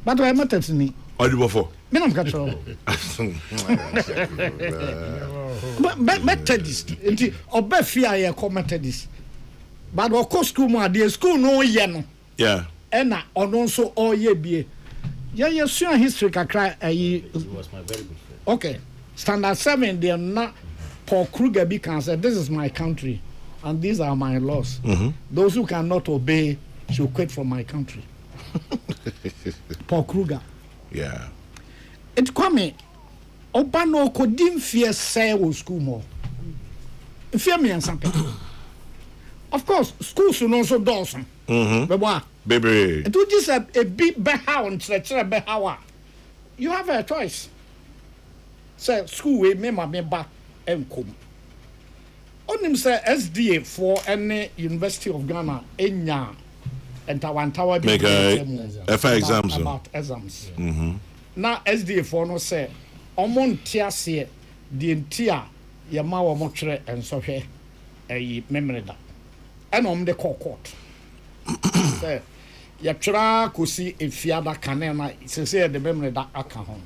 but I matters ni edibofo me nam ka tro but Methodist enti oba fia ye ko Methodist but o ko school mo ade school no ye no yeah ena ono nso o ye bie ye sua history kakra He was my very good friend. okay standard 7 they na Paul Kruger can say this is my country and these are my laws. Those who cannot obey should quit from my country. Paul Kruger. Yeah. It come Obano couldn't fear say school more. Fear me and something. Of course, schools should also do some. Baby. It would just a big behow and such a behow. You have a choice. Say school we me back and come. On him say SDA for any University of Ghana enya entawantawa bi make a exams about exams na SDA for no say omo ntiase de ntia ye ma wo mo twere ensohwe memory da and om the court say ya twera kosi efiada kanena say the memory da aka ho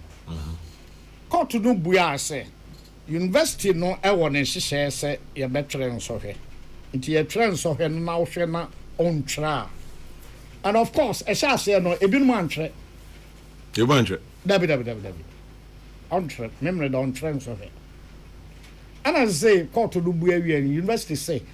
court no bua say university no e wo ne hyehyɛ say ye betwere ensohwe nti ye twere ensohwe no na wo hwe na on twera. And of course, a shall say no, a bit mantra. You want it? David. On trend, memory on trends of it. And I say, call to Dubuya and university say,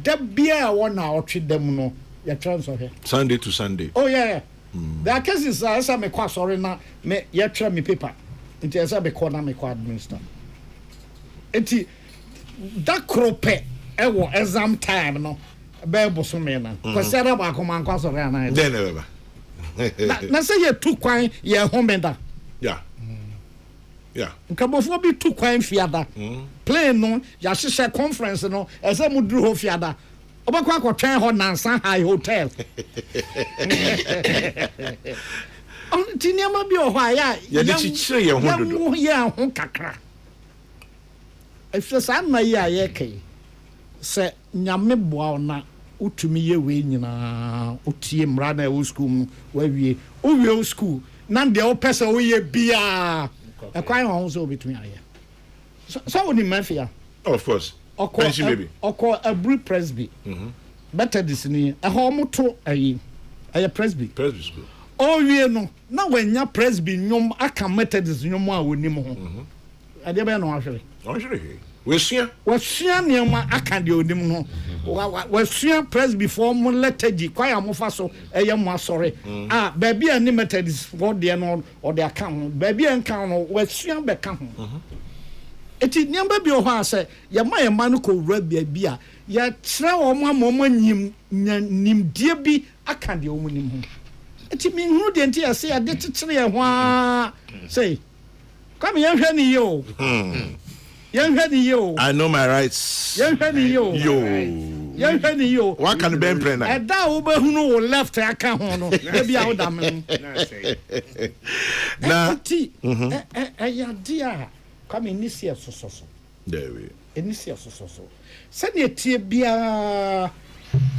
that beer 1 hour treat them no, your trends of it. Sunday to Sunday. Oh, yeah. There are cases as I may quite sorry now, may yet try me paper. It is a be corner me quite administer. It that crope, exam time, no. Bebo so me na ko sera ba ko man kwa so re na then never na say ye tu kwan ye homenda yeah nkabofo bi tu kwan fiada plane no ya hyehyɛ conference no ese mu duru ho fiada obakwa akotwen ho nansa high hotel on tiniama bi o ho aya ya de chichire ye ho dodo ye ho kakra efisa na ye aye kai se nyame boa na utumi ye we nyina utie mra na e school wa wie o wie school na de o pese o ye bia e kwan ho so betumi aye so woni mafia of course pension baby oko abri presby better this ni e ho moto ayi presby school o wie no na wanya presby nyom aka methodist nyom a wonim ho ade be no ahwere wasua niema aka de onim no wasua press before mo lettergy kwaya mo fa so eye mo asore ba bia ni methodist for de no o de aka ho ba bia nka no wasua be ka ho eti niamba bi o ho ase ye ma no ko wura bia ya kire o mo amoma nim die bi aka de o mo nim ho eti mi hu de nti ase ya de titere ye ho a say come ye hwe ni yo I know my rights. Yo. What can be prena? E da wo be hunu wo left aka ho no. E bia wo da me. Na ti ya dia come inisia so. There we. Inisia so. Se ne tie bia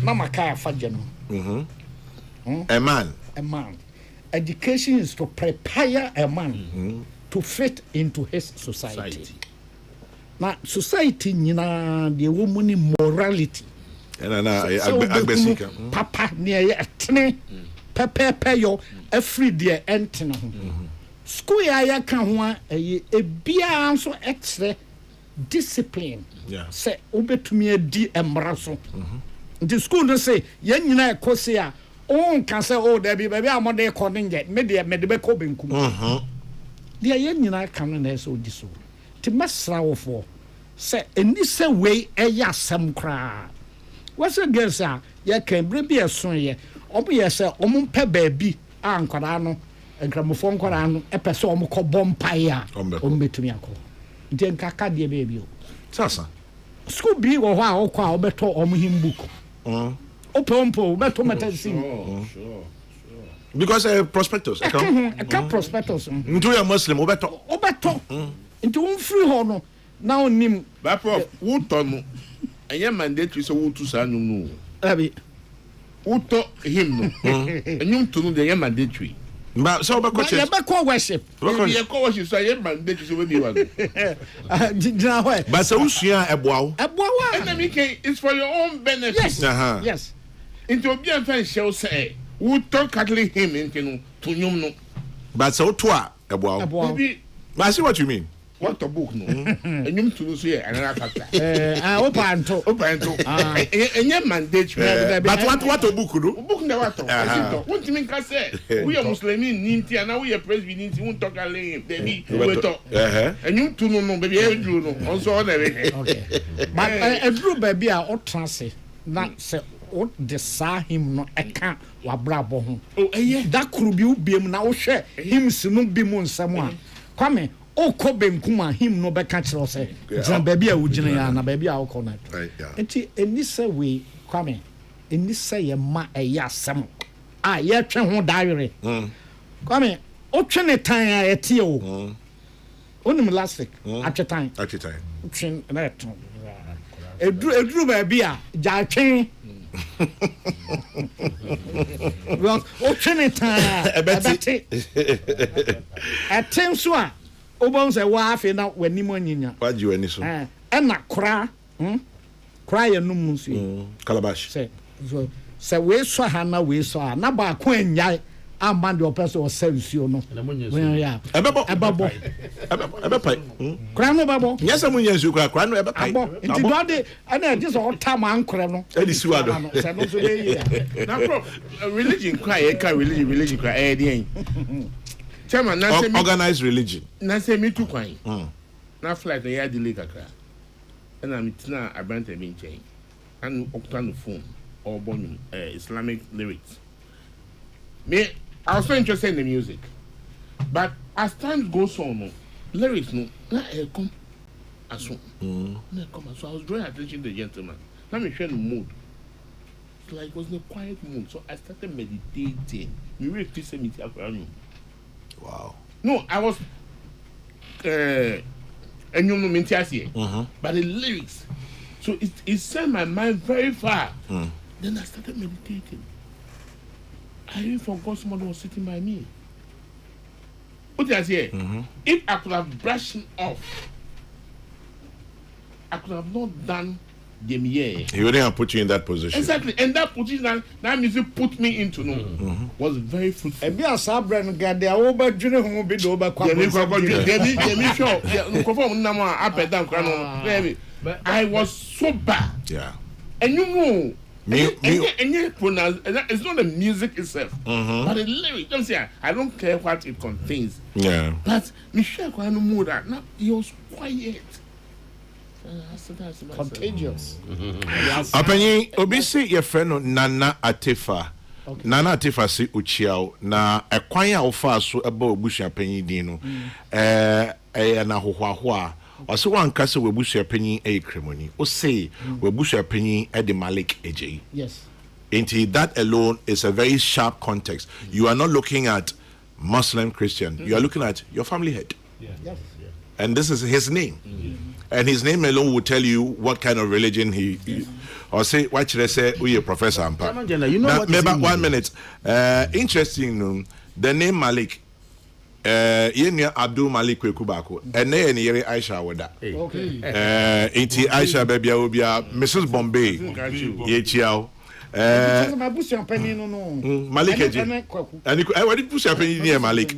na maka afa je no. A man. Education is to prepare a man to fit into his society. Na society nyina de wo mu ni morality na agbesika papa ne ye etene pepepe yo afri de entene ho school ya ka ho ebia so extra discipline se obetumi adi emra so the school no say ye nyina ekosi a on kan say o da bi baby amode ko nje me de be ko benkum de ye nyina kan na so di so ti mesra wo for say eni say we eya asem kra what's a girl say ye kan bre bi eson ye obo ye say omo pe ba bi a nkwara no nkramofo nkwara no e pese omo ko bompai a omo betumi akọ nti nkaka de be bi o sasa school bi wo ho a wo kwa obeto omo himbook opompo beto metasim sure because prospectus prospectus ntu ya muslim obeto nti won free ho no na onim ba prof wo to no enye mandatory so wo tu sa nyum no abi wo to him no enyum tu no de enye mandatory ba so ba ko church ba ko worship ye ko worship so enye mandatory so we bi wa jina ho ba so usua eboawo enemy can it's for your own benefit yes into obi an fan show say wo to catholic him into no to nyum no ba so to a eboawo but I see what you mean. What a book no. Enyum to so here another factor. Opanto. Enye mandate. But what a book no? Book na what? What mean ka say? We are Muslimin ninti and now we are Presbyterian ninti won talk alay baby. We talk. Enyum to no baby e dru no. On so na we. Okay. But e dru baby a o transe na say o de sa him no eka wa brabo ho. Oh da kuru bi ubiem na wo hwe him sinu bi mu nsam a. Kwame o ko benkum a him no be ka kire say jina baby a wo jina ya na baby a wo ko na enti eni se we Kwame eni se ye ma eya asem a yɛtwe ho daawere kwame wotwe tan a ɛte o onim elastic atwe tan twe na ɛto eduru baabi a gyaatwe wotwe tan a ɛbɛte ɛte nso a wobɛhu sɛ woafe na w'anim anyinya wagye w'ani so ɛna kora yɛ nom nso calabash sɛ weesɔ ha na weesɔ ha na baako anyae amma deɛ ɔpɛ sɛ ɔsɛ nsuo no ɛbɛpae kora no bɛbɔ nyɛ sɛ monyɛ nsuo kora no ɛbɛpae nti dɔde ɛna ɛgye sɛ ɔta ma ankorɛ no ɛde siwa do sɛ no nso bɛyie na religion kora yɛka religion kora ɛyɛ deɛn chairman na sɛ organized religion na sɛ metu kwan na flight na yɛ delay kakra ɛna metena abranta bi nkyɛn and ɔkuta no phone ɔbɔ nwom Islamic lyrics. Me, I was so interested in the music, but as time goes on, lyrics no, come as so, I was drawing attention to the gentleman. Let me share the mood. It's like it was in a quiet mood, so I started meditating. Me really feel me. Wow. No, I was and you know, but the lyrics, so it sent my mind very far. Then I started meditating. I even forgot someone was sitting by me. What did I say? If I could have brushed him off, I could have not done them here. He wouldn't have put you in that position. Exactly. And that position that music put me into was very fruitful. And be a sabran got the over junior who be over I was so bad. Yeah. And you know, it's not the music itself, but the lyric. Don't say I don't care what it contains. Yeah. But Michelle Kwano moved that. Now he was quiet. Contagious. Apanyi obi say your friend Nana Atefa. Nana Atefa si uchiao na ekwan a ofa so eba obusua panyin din no na hohoahoa ose wanka se webusua panyin kremoni o say webusua panyin e de Malik Ejei. Yes. Into that alone is a very sharp context. You are not looking at Muslim Christian. You are looking at your family head. Yes. And this is his name. And his name alone will tell you what kind of religion he or say what should I say we a professor ampa. You know what maybe 1 minute. Interesting the name Malik yenya Abdul Malik Kwekubako and then yere Aisha wada. Okay. Inti Aisha baby obia Mrs. Bombay ye chiao. Malik Eji. And I did push up near Malik.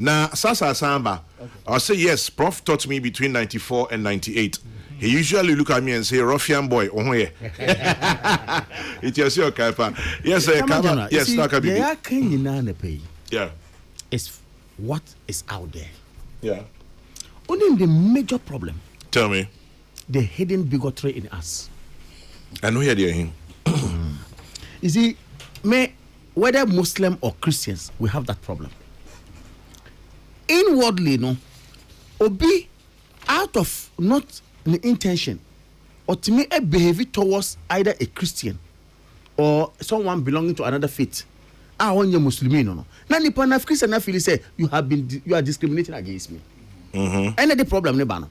Now, Sasa Samba, I'll say yes, Prof taught me between 94 and 98. He usually look at me and say, Ruffian boy, oh yeah. It's your Kaifa. Yes, Kaifa. Yes, Nakabi. Yeah. It's what is out there. Yeah. Only the major problem. Tell me. The hidden bigotry in us. I know you're him. You see, whether Muslim or Christians, we have that problem. Inwardly, no, obi out of not the intention, or to me a behavior towards either a Christian or someone belonging to another faith. I want you Muslim, no. Now the point of Christian, I feel say you are discriminating against me. And the problem, no.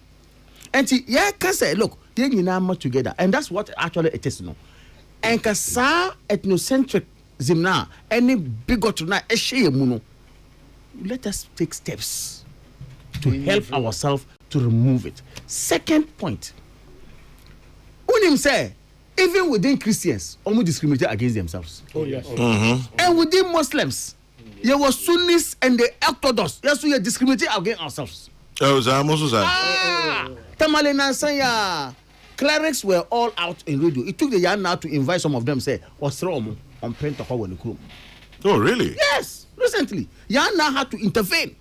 And yeah, can say, look, they are together, and that's what actually it is, no. And kasa ethnocentric zimna any bigotry na ehye mu. Let us take steps to help ourselves to remove it. Second point. Unim say even within Christians, almost discriminate against themselves. Oh yes. And within Muslims, there were Sunnis and the Orthodox. Yes, we are discriminating against ourselves. Tamale na saya. Clerics were all out in radio. It took the yarn now to invite some of them. Say, "What's wrong on Pentagon?" Oh, really? Yes. Recently, yarn now had to intervene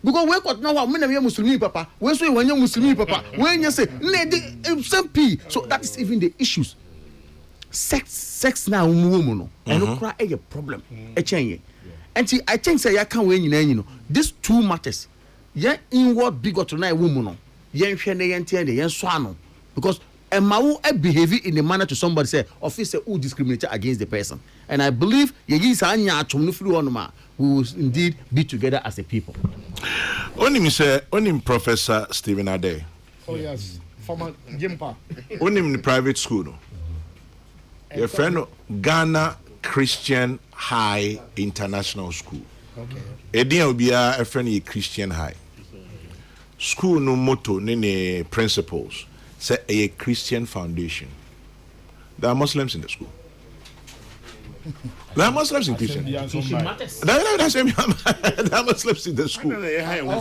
because we got now when we are Muslim papa. When you Muslim papa, when you say SMP, so that is even the issues. Sex now woman and cry a problem. And see, I think say I can't win. You know, these two matters. Yeah, inward bigotry na woman. Yeah, swano because. and mau behave in a manner to somebody say officer who discriminate against the person. And I believe we will indeed be together as a people. Onim Professor Stephen Ade. Oh yes, former Jimpa. Onim private school no. Your friend Ghana Christian High International School. Okay. Edian will be a friend of Christian High. School no motto, ne principles. Say a Christian foundation. There are Muslims in the school. There are Muslims in Christian. There are Muslims in the school.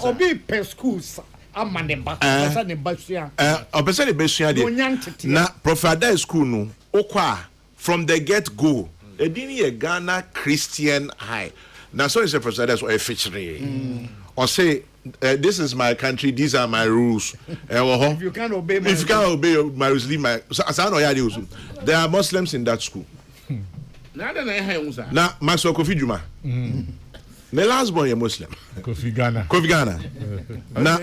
Obi per schools. Na Prophet school no okwa from the get go. Edini Ghana Christian High. Now so is a Prophet that's what featuring. Or say this is my country, these are my rules. If you can't obey my rules, leave my. There are Muslims in that school. Now, Maso Kofi Juma. The last boy a Muslim. Kofi Ghana. Now,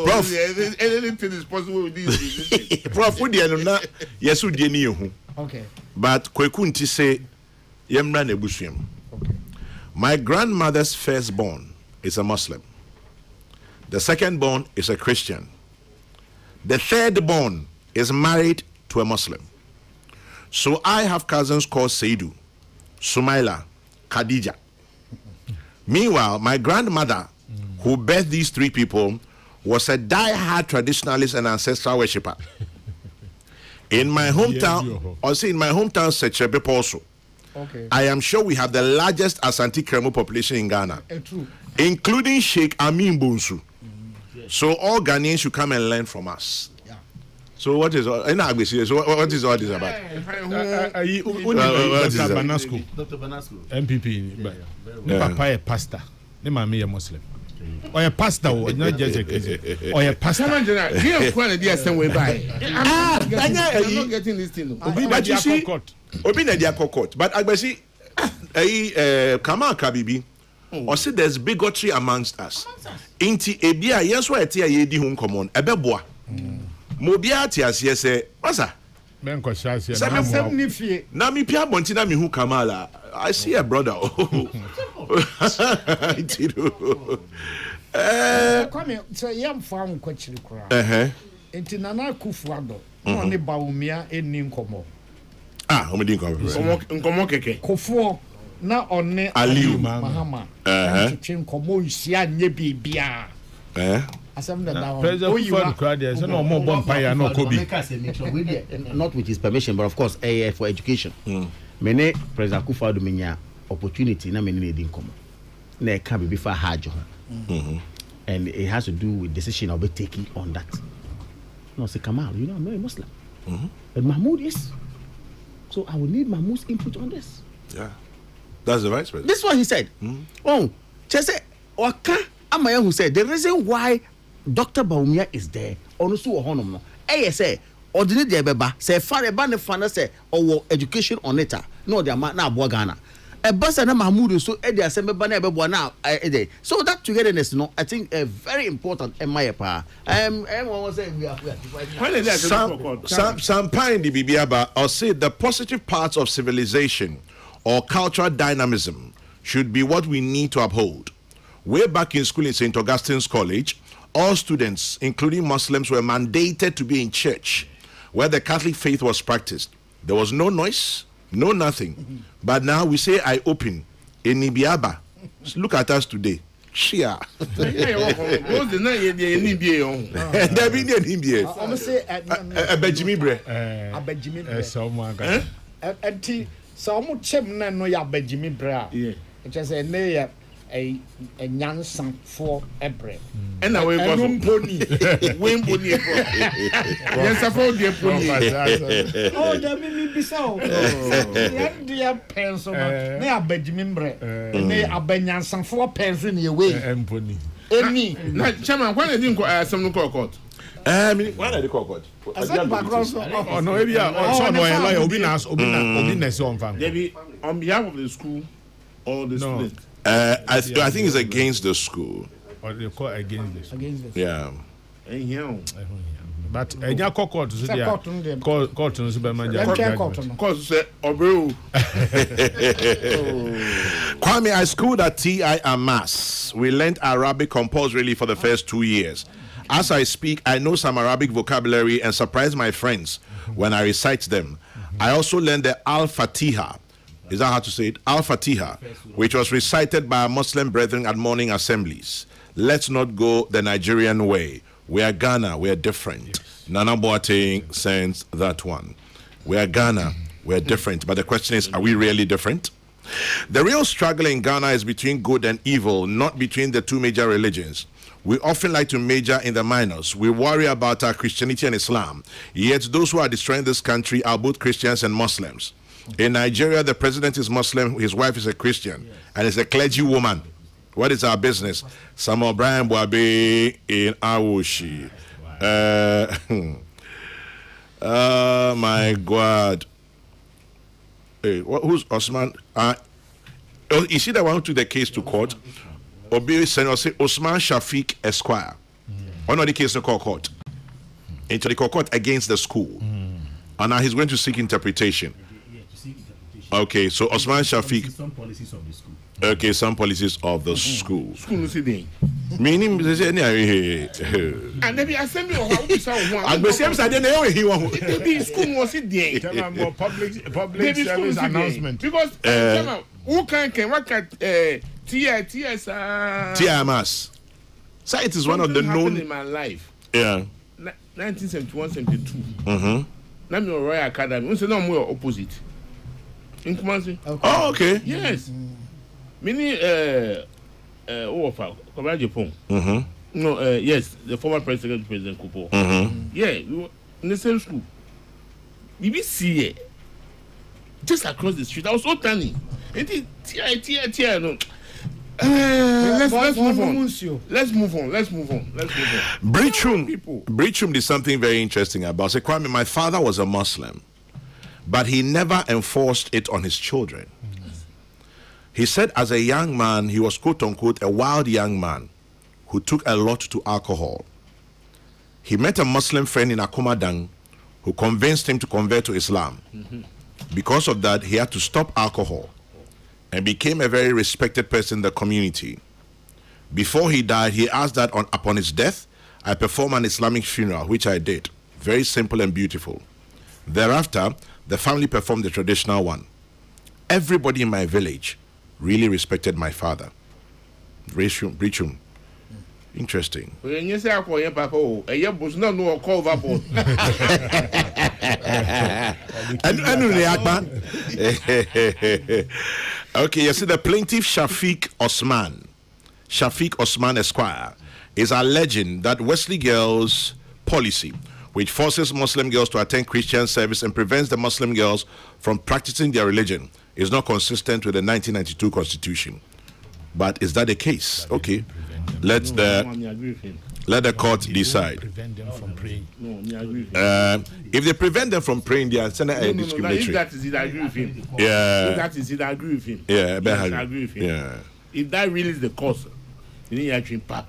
Prof. Anything is possible with this. Prof. Yes, we didn't. Okay. But Kwekunti say, Yemra Nebusium. My grandmother's firstborn is a Muslim. The second-born is a Christian. The third-born is married to a Muslim. So I have cousins called Seidu, Sumaila, Khadija. Meanwhile, my grandmother, who birthed these three people, was a die-hard traditionalist and ancestral worshipper. In my hometown, Sechebe also. Okay. I am sure we have the largest Asante Kremo population in Ghana, including Sheikh Amin Bonsu. So all Ghanaians should come and learn from us. Yeah. So what is all? What is all this about? Dr. Banasco, MPP. Papa a pastor. Ne mama a Muslim. Or a pastor, not just a case. Or a pastor. I'm not getting this thing. But you see, but I see, Kamal Kabibi, or say there's bigotry amongst us. Inti ebia yes wa etia ye di hun common ebeboa. Mobia ti ase say, "Wasa?" Men ko shase na mi pia bonti na mi hu Kamala. I see a brother. Kwame, so yam fam kwachiri kura. Enti Nana Akufo-Addo, no ne Bawumia enni nkomo. O me di nkomo keke. Kofo na onne Aliu Mahama. Twe nkomo nsia nye bibia. Asem that down. Not with his permission, but of course, for education. Many President Akufo-Addo menya opportunity na many need income. Na can be before hard. And it has to do with decision I'll be taking on that. No, say Kamal, you know I'm not a Muslim. But Mahmoud is. So I will need Mahmoud's input on this. Yeah. That's the vice president. This is what he said. Oh, just say Waka Amaya who said the reason why Dr. Bawumia is there, also honum no. Say ordinary de beba say far eba ne fana say or education on it. No, they are na boa Ghana. A bus and a Mahmoud so Eddie Assemble now. So that togetherness, no, I think very important in my part. Everyone was saying we are some pine the Bibiaba or say the positive parts of civilization or cultural dynamism should be what we need to uphold. Way back in school in St. Augustine's College, all students, including Muslims, were mandated to be in church where the Catholic faith was practiced. There was no noise, no nothing. But now we say I open in Ibiaba. Look at us today. Shia. A nyansan for ebre. And away was pony. Wimpony. Yes, I found your pony. Oh, that made me so. Dear pencil, they are Benjamin Bre. They are Benyansan for pencil away. And pony. Any. Chairman, why didn't go some local court? I mean, why are they called? Oh, no, maybe on behalf of the school. Or the student? I think it's against the school. Or they call against the school. Yeah. but enya court so dia court no so be manja cause say obro. Kwame, I schooled at TI Amas. We learned Arabic compulsorily for the first 2 years. As I speak, I know some Arabic vocabulary and surprise my friends when I recite them. I also learned the Al-Fatiha. Is that how to say it? Al-Fatiha, which was recited by our Muslim brethren at morning assemblies. Let's not go the Nigerian way. We are Ghana, we are different. Nana Boateng sends that one. We are Ghana, we are different. But the question is, are we really different? The real struggle in Ghana is between good and evil, not between the two major religions. We often like to major in the minors. We worry about our Christianity and Islam. Yet those who are destroying this country are both Christians and Muslims. In Nigeria, the president is Muslim, his wife is a Christian, and is a clergy woman. What is our business? Samuel Brian Boabe in Awoshi. Oh my God. Hey, who's Osman? Is he the one who took the case to court? Obi Senior say Osman Shafiq Esquire. One of the case to court. Into the court against the school. And now he's going to seek interpretation. Okay, so Osman Shafiq. Some policies of the school. Okay, some policies of the school. School no see Meaning, and maybe assembly or how we say one. I believe I didn't know he won. Maybe school was it there. Tell me more public service announcement. Because who can work at TIS TMS. So it is one of the known in my life. Yeah. 1971-72. Now me Royal Academy. We say no more opposite. In Kumasi. Oh, okay. Yes. Many Kokrokoo Japan. No, yes, the former President Kupo. Yeah, we were in the same school. BBC just across the street. I was so tiny. Let's move on. Let's move on. Breachroom did something very interesting about it. Kwame, my father was a Muslim, but he never enforced it on his children. He said as a young man, he was quote unquote a wild young man who took a lot to alcohol. He met a Muslim friend in Akumadang who convinced him to convert to Islam. Because of that, he had to stop alcohol and became a very respected person in the community. Before he died, he asked that upon his death, I perform an Islamic funeral, which I did. Very simple and beautiful. Thereafter, the family performed the traditional one. Everybody in my village really respected my father. Breachroom. Interesting. Okay, you see the plaintiff Shafiq Osman Esquire is alleging that Wesley Girls policy, which forces Muslim girls to attend Christian service and prevents the Muslim girls from practicing their religion, is not consistent with the 1992 Constitution. But is that the case? Okay. Let the court decide. Prevent them from praying. If they prevent them from praying, they are discriminatory. If that is it, I agree with him. Yeah. If that is it, I agree with him. Yeah, yes, I agree with him. Yeah. If that really is the cause, you need to actually pa.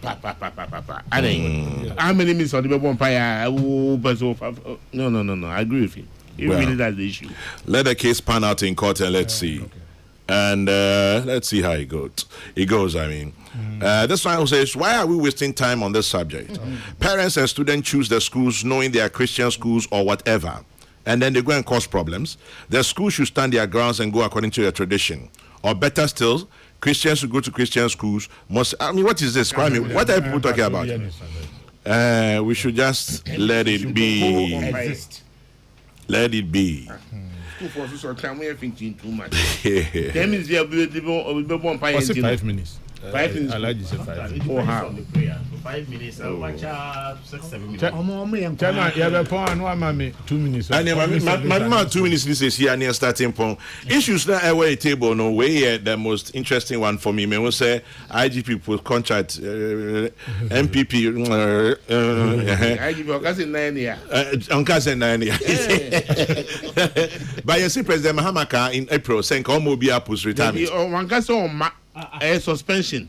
How many minutes on the vampire? No. I agree with him. If really that's the issue. Let the case pan out in court and let's see. Okay. And let's see how it goes. I mean, this one says, why are we wasting time on this subject? Parents and students choose their schools knowing they are Christian schools or whatever, and then they go and cause problems. The school should stand their grounds and go according to their tradition. Or better still, Christians who go to Christian schools must. I mean, what is this? Kwame, what are people talking about? We should just let it be. Let it be. For so time we are thinking too much. 10 minutes we will be 5 minutes. 5 minutes. I like you say 5 minutes. Oh, how? 5 minutes. I'll watch 6-7 minutes. Chama, you have a point. No, mommy. 2 minutes. And my 2 minutes. This is here near starting point. Issues that away table. No way. The most interesting one for me. Me will say IGP for contract. MPP. IGP. Cousin 9 years. Cousin 9 years. But you see, President Mahamaka in April saying, "Come will be up retirement." One cousin on suspension.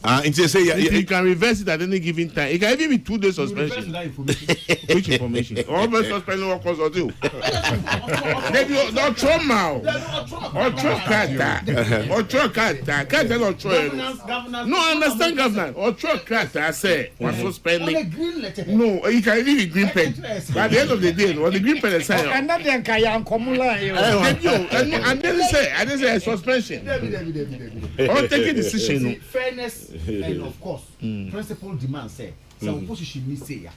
Until say you can reverse it at any given time. It can even be 2 days suspension. Which information? All the suspension will cause you. Don't trauma. Or no, understand governance. Or I say what suspending. No, you can leave green pen. But at the end of the day, what the green pen is saying. And then can formula. I didn't say suspension. Or take a decision. Fairness and of course, principal demand say. So opposition me say.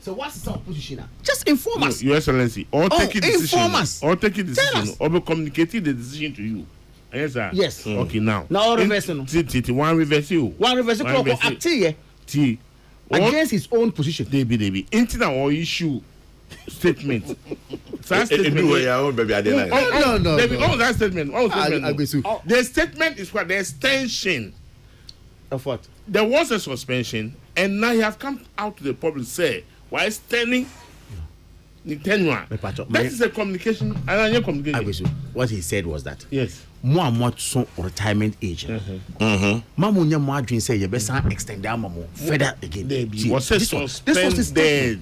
So what's the opposition? Just inform us. Your Excellency, or take a decision. Inform us. Or take a decision. Or be communicating the decision to you. Yes, sir. Yes. Okay, now. Now reverse. One reverse you. One reverse. T. Against his own position. Debbie. Intina or issue statement. No. That statement. The statement is what the extension of what? There was a suspension, and now you have come out to the public say why standing the tenure. That is a communication. What he said was that yes, more and more so retirement age. Mamu nya mo adwin say you better extend that mamu further again. This was suspended.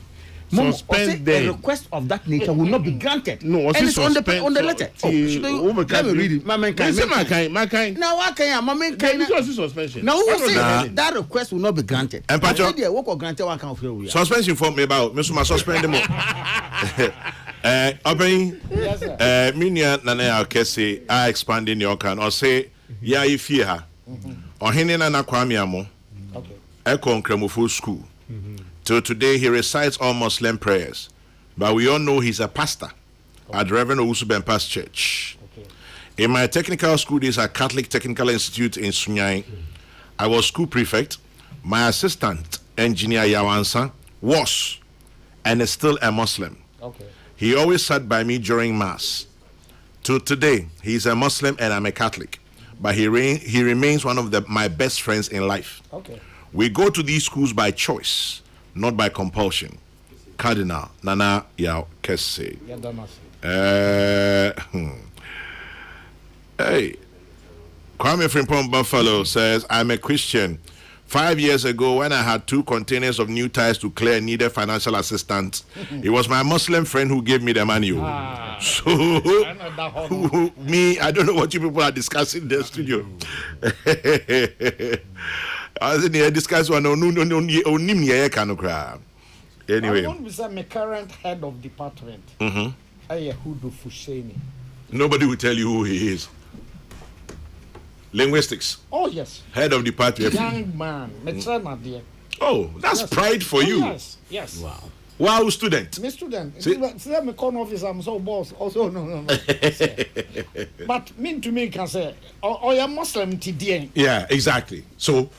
A request of that nature will not be granted. No, and it's on the letter. Let me read it. My kind. Now what can you? This was suspension. Now who say that request will not be granted? And Pacho, what granted one kind of suspension for me about me suspend them. Open. Minia Nana Kese I expanding your can or say ya if you ha or hinina na kwame amo. Okay. Ekon Kremofo school. Till today, he recites all Muslim prayers. But we all know he's a pastor at Reverend Owusu Bempas Church. Okay. In my technical school days at Catholic Technical Institute in Sunyai, I was school prefect. My assistant, engineer Yawansa, was and is still a Muslim. Okay. He always sat by me during Mass. Till today, he's a Muslim and I'm a Catholic. But he remains one of my best friends in life. Okay. We go to these schools by choice, not by compulsion. Cardinal Nana Yao Kese. Hey, Kwame Frimpong Buffalo says, I'm a Christian. 5 years ago, when I had 2 containers of new tires to clear and needed financial assistance, it was my Muslim friend who gave me the money. So, me, I don't know what you people are discussing in the studio. I was in here discussing one. Anyway, I want to say my current head of department. Nobody will tell you who he is. Linguistics. Oh yes. Head of department. Young man, oh, that's yes. Pride for you. Yes. Wow. Wow, student. Me student. See, me con office. I'm so boss. Also, no. But mean to me can say, oh, you're Muslim today. Yeah, exactly. So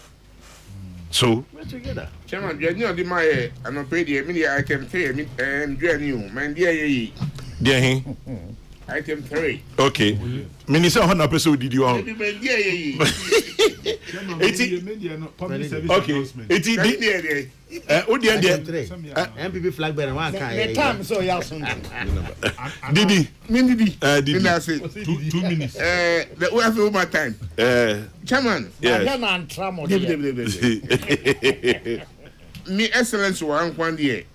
we're together. Chairman, you know the my and pay the media item 3 and you man dear item 3. Okay. Minister how na person did you on? Okay. MPP flag bearer one kind. The time so yes. Didi. Didi. Didi. 2 minutes. We have over time. Chairman. Yes. Me excellence one day.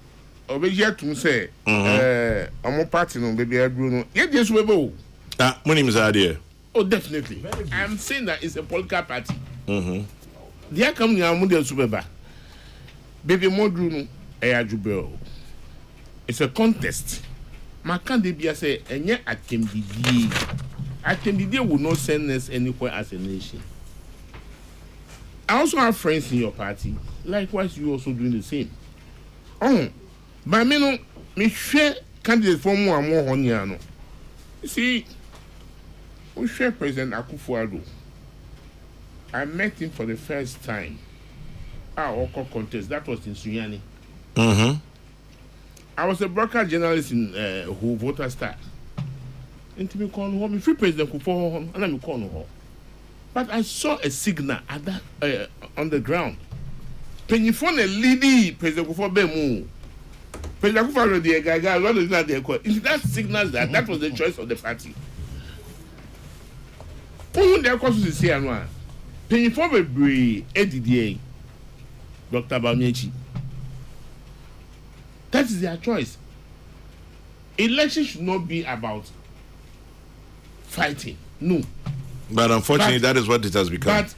Obeja to say omo party no baby adru no ye just webo my name is Adia. Oh definitely I'm saying that it's a political party there come nya mu de subeba baby modru no e ajubel it's a contest my candidate say enye attempt will not send us anywhere as a nation. I also have friends in your party likewise you also doing the same. But me no, me share candidate for more and more honey. You see, we share President Akufo-Addo. I met him for the first time. Our contest that was in Sunyani. I was a broker journalist in who voter star. And to me call home, free President Akufo-Addo, and I'm calling her. But I saw a signal at that on the ground. When you found a lady, President Akufo-Addo. President Akufo-Addo, the guy, that signals that was the choice of the party. Who their causes is here, mpanyinfoɔ bebree edidie Dr. Bamiachi. That is their choice. Election should not be about fighting. No. But unfortunately, that is what it has become. But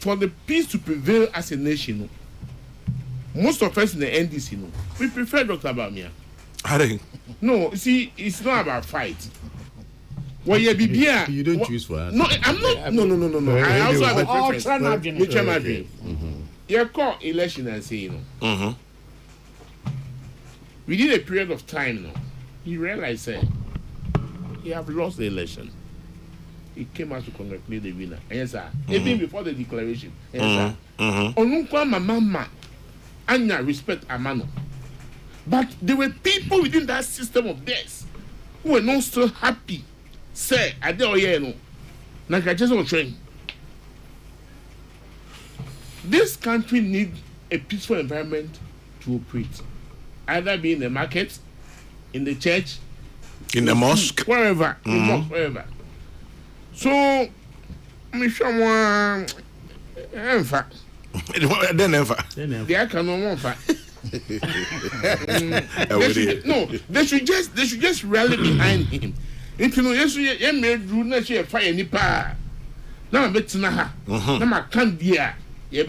for the peace to prevail as a nation, most of us in the NDC, we prefer Dr. Bamia. No, see, it's not about fight. Well, yeah, you don't choose for us. No, I'm not. No. I also have a preference. Which am I doing? You call election and say, within a period of time, you realize that you have lost the election. He came out to congratulate the winner. Yes, sir. Even before the declaration. Yes, sir. Onunkwa mama anya respect amano. But there were people within that system of theirs who were not so happy. Say, I don't know. Train. This country needs a peaceful environment to operate. Either be in the market, in the church, in the mosque, wherever. In the mosque, wherever. So, I'm sure more. Then never. They are cannot they should just rally behind him. If you know, yes, you made do not share fire any power. Now I'm betting ha. Now I can't dear. Ye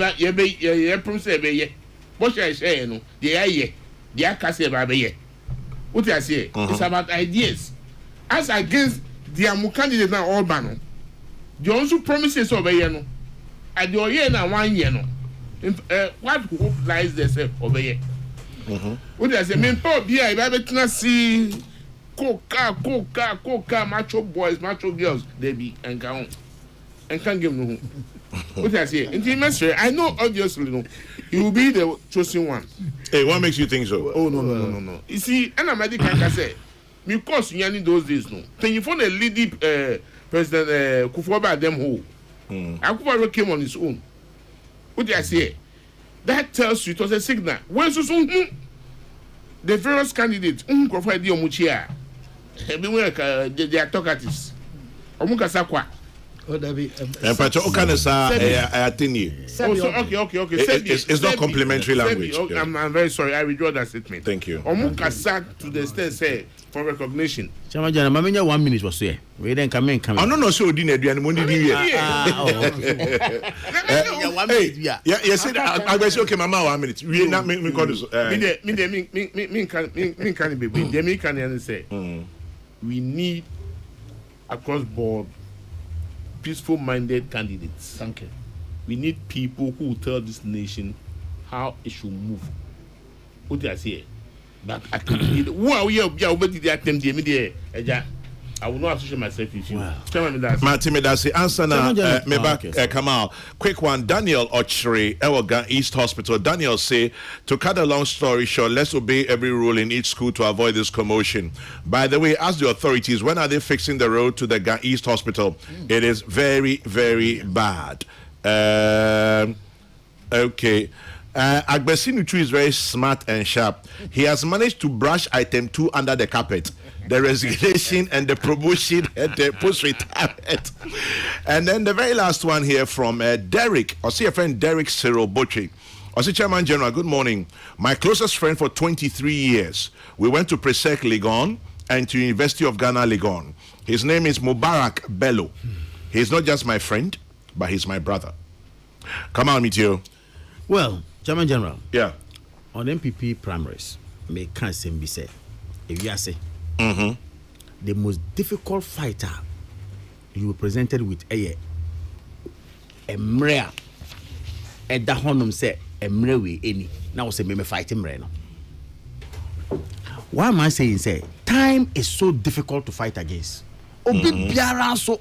promise ye. What shall I say? No, the aye, the akase baby. What I say? It's about ideas. As against the amu candidate now all ban. The also promises over here no. And the year now 1 year no. What hope lies there over here? What I say? Me poor be I betting see. Coca, macho boys, macho girls, they be and can't give no. What I say? Intimacy, I know obviously no. You will be the chosen one. Hey, what makes you think so? Oh no. You see, and I'm can say, because you need those days no. Can you find a leading President Kufuor them who? Kufuor came on his own. What do I say? That tells you it was a signal. When so soon the various candidates provide the omuchia. Everywhere they are talkatives. Omukasa kwa. Pacho okanesa atini. Okay. It's not complimentary language. I'm very sorry. I withdraw that statement. Thank you. Omukasa to the extent say for recognition. Chama jana mamenya 1 minute was here. We then come in. Oh no so odi na aduane mo ndidi wie. Yeah, 1 minute. Yeah. You said I go say okay mama 1 minute. We na me call this. Me can be. Me can say. We need across board peaceful-minded candidates. Thank you. We need people who will tell this nation how it should move. What do I say? But I can need. Who are we? I will not associate myself with you. Martin Medasi, answer now. Kamal, quick one. Daniel Ochre, Ewogan East Hospital. Daniel say, to cut a long story short, let's obey every rule in each school to avoid this commotion. By the way, ask the authorities, when are they fixing the road to the Gan East Hospital? It is very, very bad. Okay. Agbesinuchu is very smart and sharp. He has managed to brush item 2 under the carpet. The resignation and the promotion and the post-retirement. And then the very last one here from Derek. I see a friend Derek Cyril Botry. I see Chairman General, good morning. My closest friend for 23 years. We went to Presec Legon and to University of Ghana Legon. His name is Mubarak Bello. He's not just my friend, but he's my brother. Come on, Mitio. Well, Chairman General. Yeah. On MPP primaries, may can't be said. If you say, the most difficult fighter you were presented with a mrea at the honum say a mrewe any now say me fight him right now. Why am I saying say time is so difficult to fight against? Obi biara so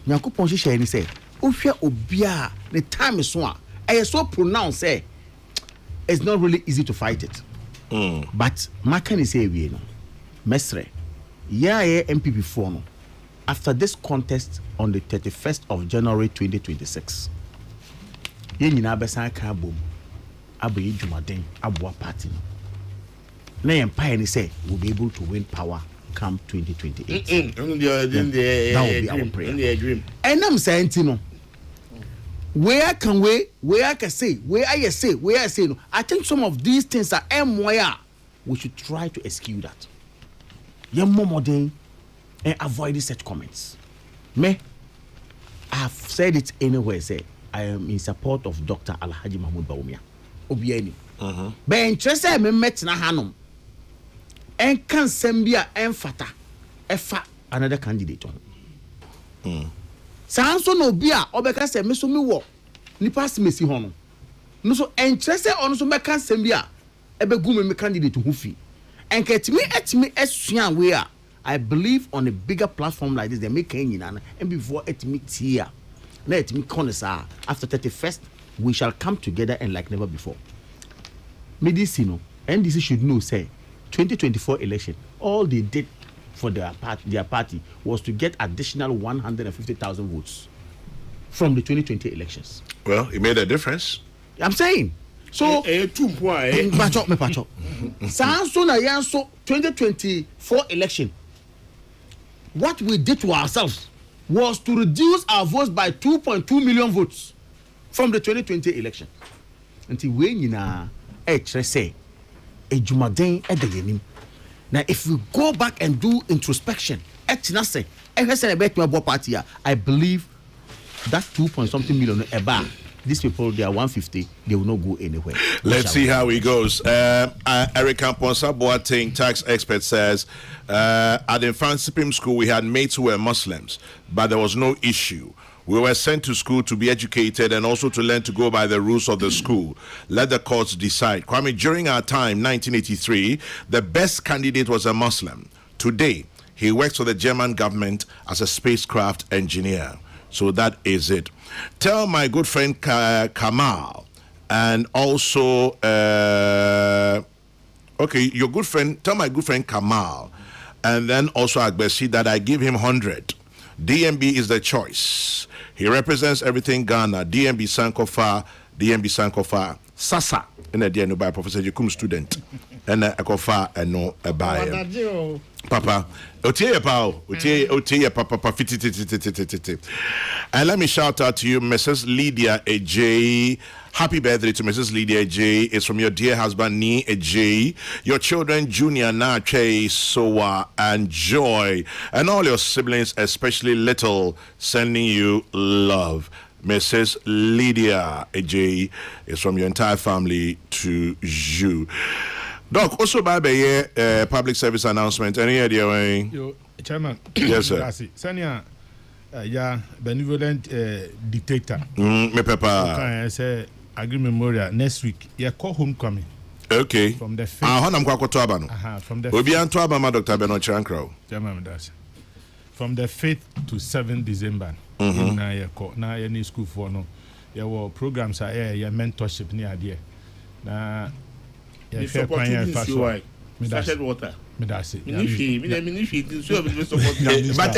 Nyankopon hye say ohwe obia the time is so so pronounced say it's not really easy to fight it. But Makan is say we no Mesre MPP 4 no after this contest on the 31st of January 2026 ye nyina besan ka bom abayi dwumaden aboa party no na empire ni say will be able to win power come 2028. That will be our prayer. And I'm saying, no. Where can I say, no. I think some of these things are we should try to execute that. And avoid such comments. Me, I've said it anywhere. Say I am in support of Dr. Alhaji Mahmoud Bawumia. Obieni. But interested me met na hanom. And can sembia and fata efa another candidate on. Sanso no bia obeka say me so me wo nipa se mesi ho no. No so interested on so me kan sembia ebegu me candidate hu fi. And ketimi etimi esua we a I believe on a bigger platform like this they make nyina and before etimi tia na etimi konesa after 31st we shall come together and like never before. Medicine NDC should know say 2024 election all they did for their party was to get additional 150,000 votes from the 2020 elections. Well, it made a difference. I'm saying. So, pacho. So na yanso 2024 election. What we did to ourselves was to reduce our votes by 2.2 million votes from the 2020 election. Until when you na say ejumaden edeyenim. Now, if we go back and do introspection, I believe that 2-point-something million these people, they are 150, they will not go anywhere. Let's see how it goes. Eric Camponsa Boateng, tax expert, says at the Infant Supreme School, we had mates who were Muslims, but there was no issue. We were sent to school to be educated and also to learn to go by the rules of the school. Let the courts decide. Kwame, during our time, 1983, the best candidate was a Muslim. Today, he works for the German government as a spacecraft engineer. So that is it. Tell my good friend Kamal and also, your good friend, tell my good friend Kamal and then also Agbesi that I give him 100. DMB is the choice. He represents everything Ghana. DMB Sankofa. Sasa. And a dear by Professor Jekum student. And a kofa and no a buyer. Papa. Otie Papa. And let me shout out to you, Mrs. Lydia AJ. Happy birthday to Mrs. Lydia AJ. It's from your dear husband, Ni AJ. Your children, Junior, Nache, Soa, and Joy. And all your siblings, especially Little, sending you love. Mrs. Lydia AJ is from your entire family to you. Doc, also by the public service announcement. Any idea? Yo, Chairman. Yes, sir. Sanya, benevolent dictator. Me papa. Okay, say agree memorial next week. Yeah, call homecoming. Okay. From the 5th. From the 5th. Dr. Beno Chankro. Chairman, that's from the 5th to 7th December. Na any school for no. Your programs are your mentorship near there. Na you support you sachet water. Medasi. Ministry so we support. But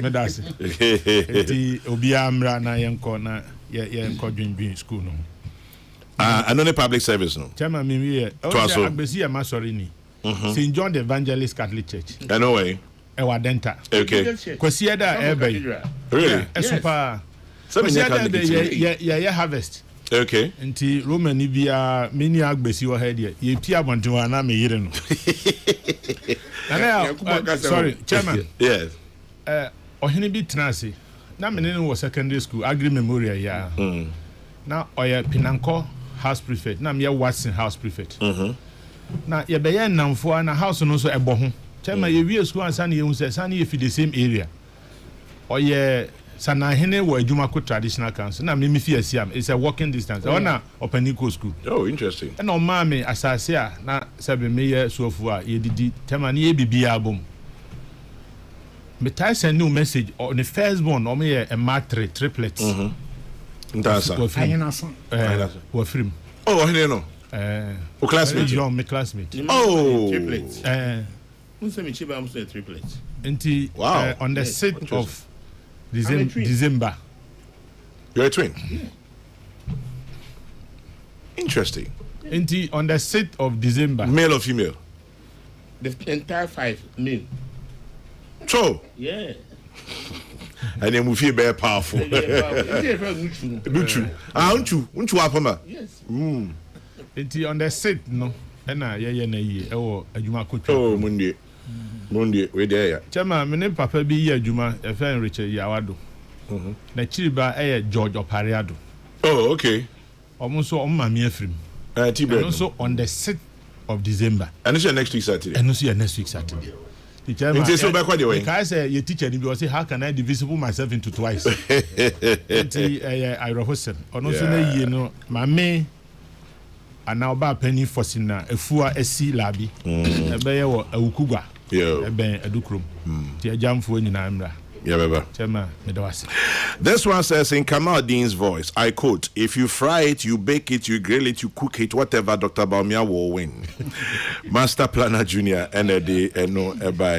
medasi. Eti obi amra na yenko na yenko dwindwin school no. Another public service no. Chairman me here. Agbesi am sorry ni. St. John the Evangelist Catholic Church. Anyway. Ewadenta. Okay. Kwasieda ebe. Really? Esupa. Kwasieda harvest. Okay. Nti Roman ni bia mini agbesi wo ha de. Ye pi abontenwa na me yire no. Sorry, Chairman. Yes. Ohene bi tenase. Na me ne was secondary school agri memorial ya. Na oya Pinanko house prefect. Na me Watson house prefect. Na ye be ye namfo na house no so ebo ho. Chairman ye wie school ansa na ye hu se san ye fi the same area. Oye Sana hene wa Ejumako Traditional Council. Na me fi asiam. It's a walking distance. Ona Openiko school. Oh, interesting. And on mama asase a na sabe me ye sofu a ye didi tema na ye bibia abom. Me tai send new message on the first born o me a matre triplets. Ndasa. Wa film. Oh, hene no. O classmate. John, my classmate. Oh. Triplets. Unse me chiba am triplets. Nti on the 6th of December. You're a twin? Yeah. Interesting. On the 6th of December. Male or female? the entire 5 mil. So. Yeah. And then we feel very powerful. Nuchu. Unchu apoma. Yes. It's on the seat, no. And I, oh, a Juma could. Oh, Monday, we there. Chairman, my name Papa be a Juma, a friend Richard Yawado. The Chiba, a George Opariado. Oh, okay. Almost on my mere film. And also on the 6th of December. And it's next week Saturday. And also next week Saturday. It is so back what you way. I say your teacher because how can I divisible myself into twice? I rehearse. On also you know, my me and now ba penny for sina a fua SC labi. A bear or a ukuga. Yeah. A ben a dukrum. Tia jam for in Amra. Yeah, baby. This one says in Kamaldeen's voice, I quote, if you fry it, you bake it, you grill it, you cook it, whatever, Dr. Baumia will win. Master Planner Junior, NLD, no, by.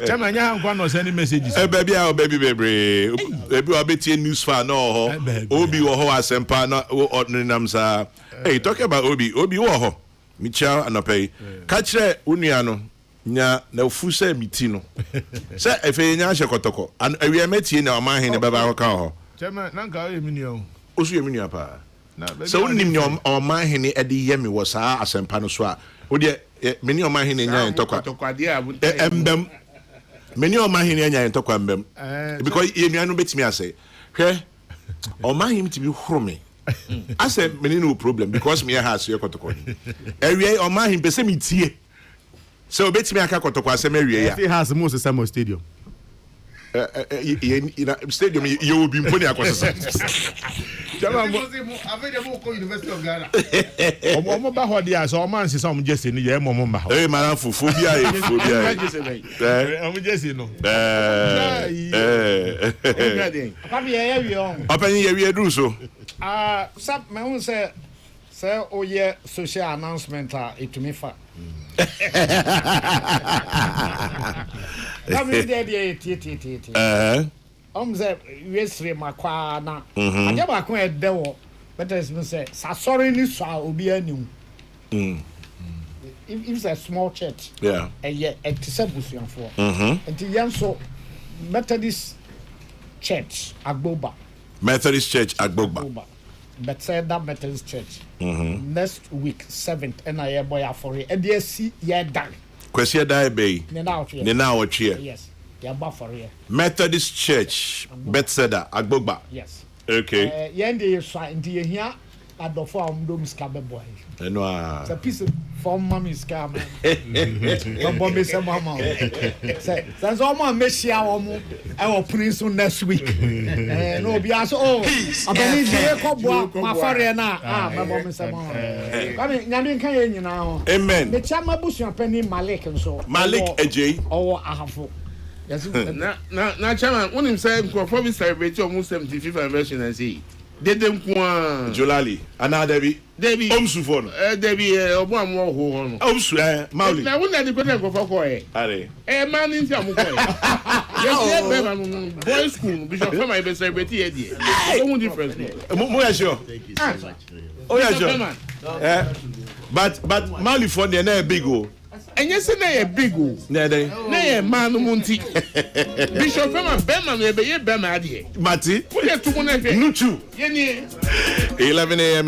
Chairman, you have one or sending messages. Baby, baby. I'll be news fan, no, Obi or Sempa, no, ordinary namsa. Hey, talking about Obi Woho, Michel and Opay. Catch Uniano. Nya na ofuse mitino se efe nya hekotoko and awie metie na oman hen baba ho kan ho chema na nka o yemi o osu yemi nua pa so unim ni oman hen e de yemi wo saa asempa no so a wo de meni oman hen nya ntokwa embem meni oman hen nya ntokwa embem because yemi anu betimi ase hwe oman hen timi hurome ase meni no problem because me ha so yekotoko awie oman hen pese mitie. So bet me aka kotokwa asem awie ya. He has most Samuel Stadium. Stadium you will be mponi akwasesa. Jama mo available ko University of Ghana. Omo ba ho dia so man sisa omo jese ni ye mo ba ho. Maran fofobia e fobia. Omo jese no. Papa ye wi on. Papa ye wi duru so. Sap me hu say oye social announcement etumi fa. Kami dey tie. Say wesre makwa na. Aja ba ko e de wo. Better is me say sorry ni so obi anim. If it's a small church. Yeah. E tisabusuan for. Enti yan so Methodist Church Agboba. Methodist Church Agboba. Bethesda Methodist Church. Next week 7th and I boy for it. And they see ye done. Question die bay. Now cheer. Yes. Ya ba for it. Methodist Church Bethesda Agboba. Yes. Okay. Yende so ndi here at the form dom scabe boy. No. It's a piece of form mommy scam. Bombe se mama. Say that's all my meshia omo I will prince next week. No be as abani dey ko boa ma fare na ma bombe se mama. Kami nyame kan ye nyina ho. Amen. Me chama busuan pani Malik nso. Malik AJ. Owo ahafo. Yes. Na chairman, when him say for we celebrate almost 75th anniversary and say Dedem kwa Jolali ana Debbie omsu for no Debbie obo amwo ho no omsu Mauli na wona de kwete ko fako are man nti amuko yes be man boy school bishop fama e be celebrate here there so one difference mo ya sure oh yeah sure but Mauli for there na big o enye se na ye big o na ye man no nti bishop fama be man e be ye be ma ade mati wo ye tumu na hwe nuchu 11 a.m.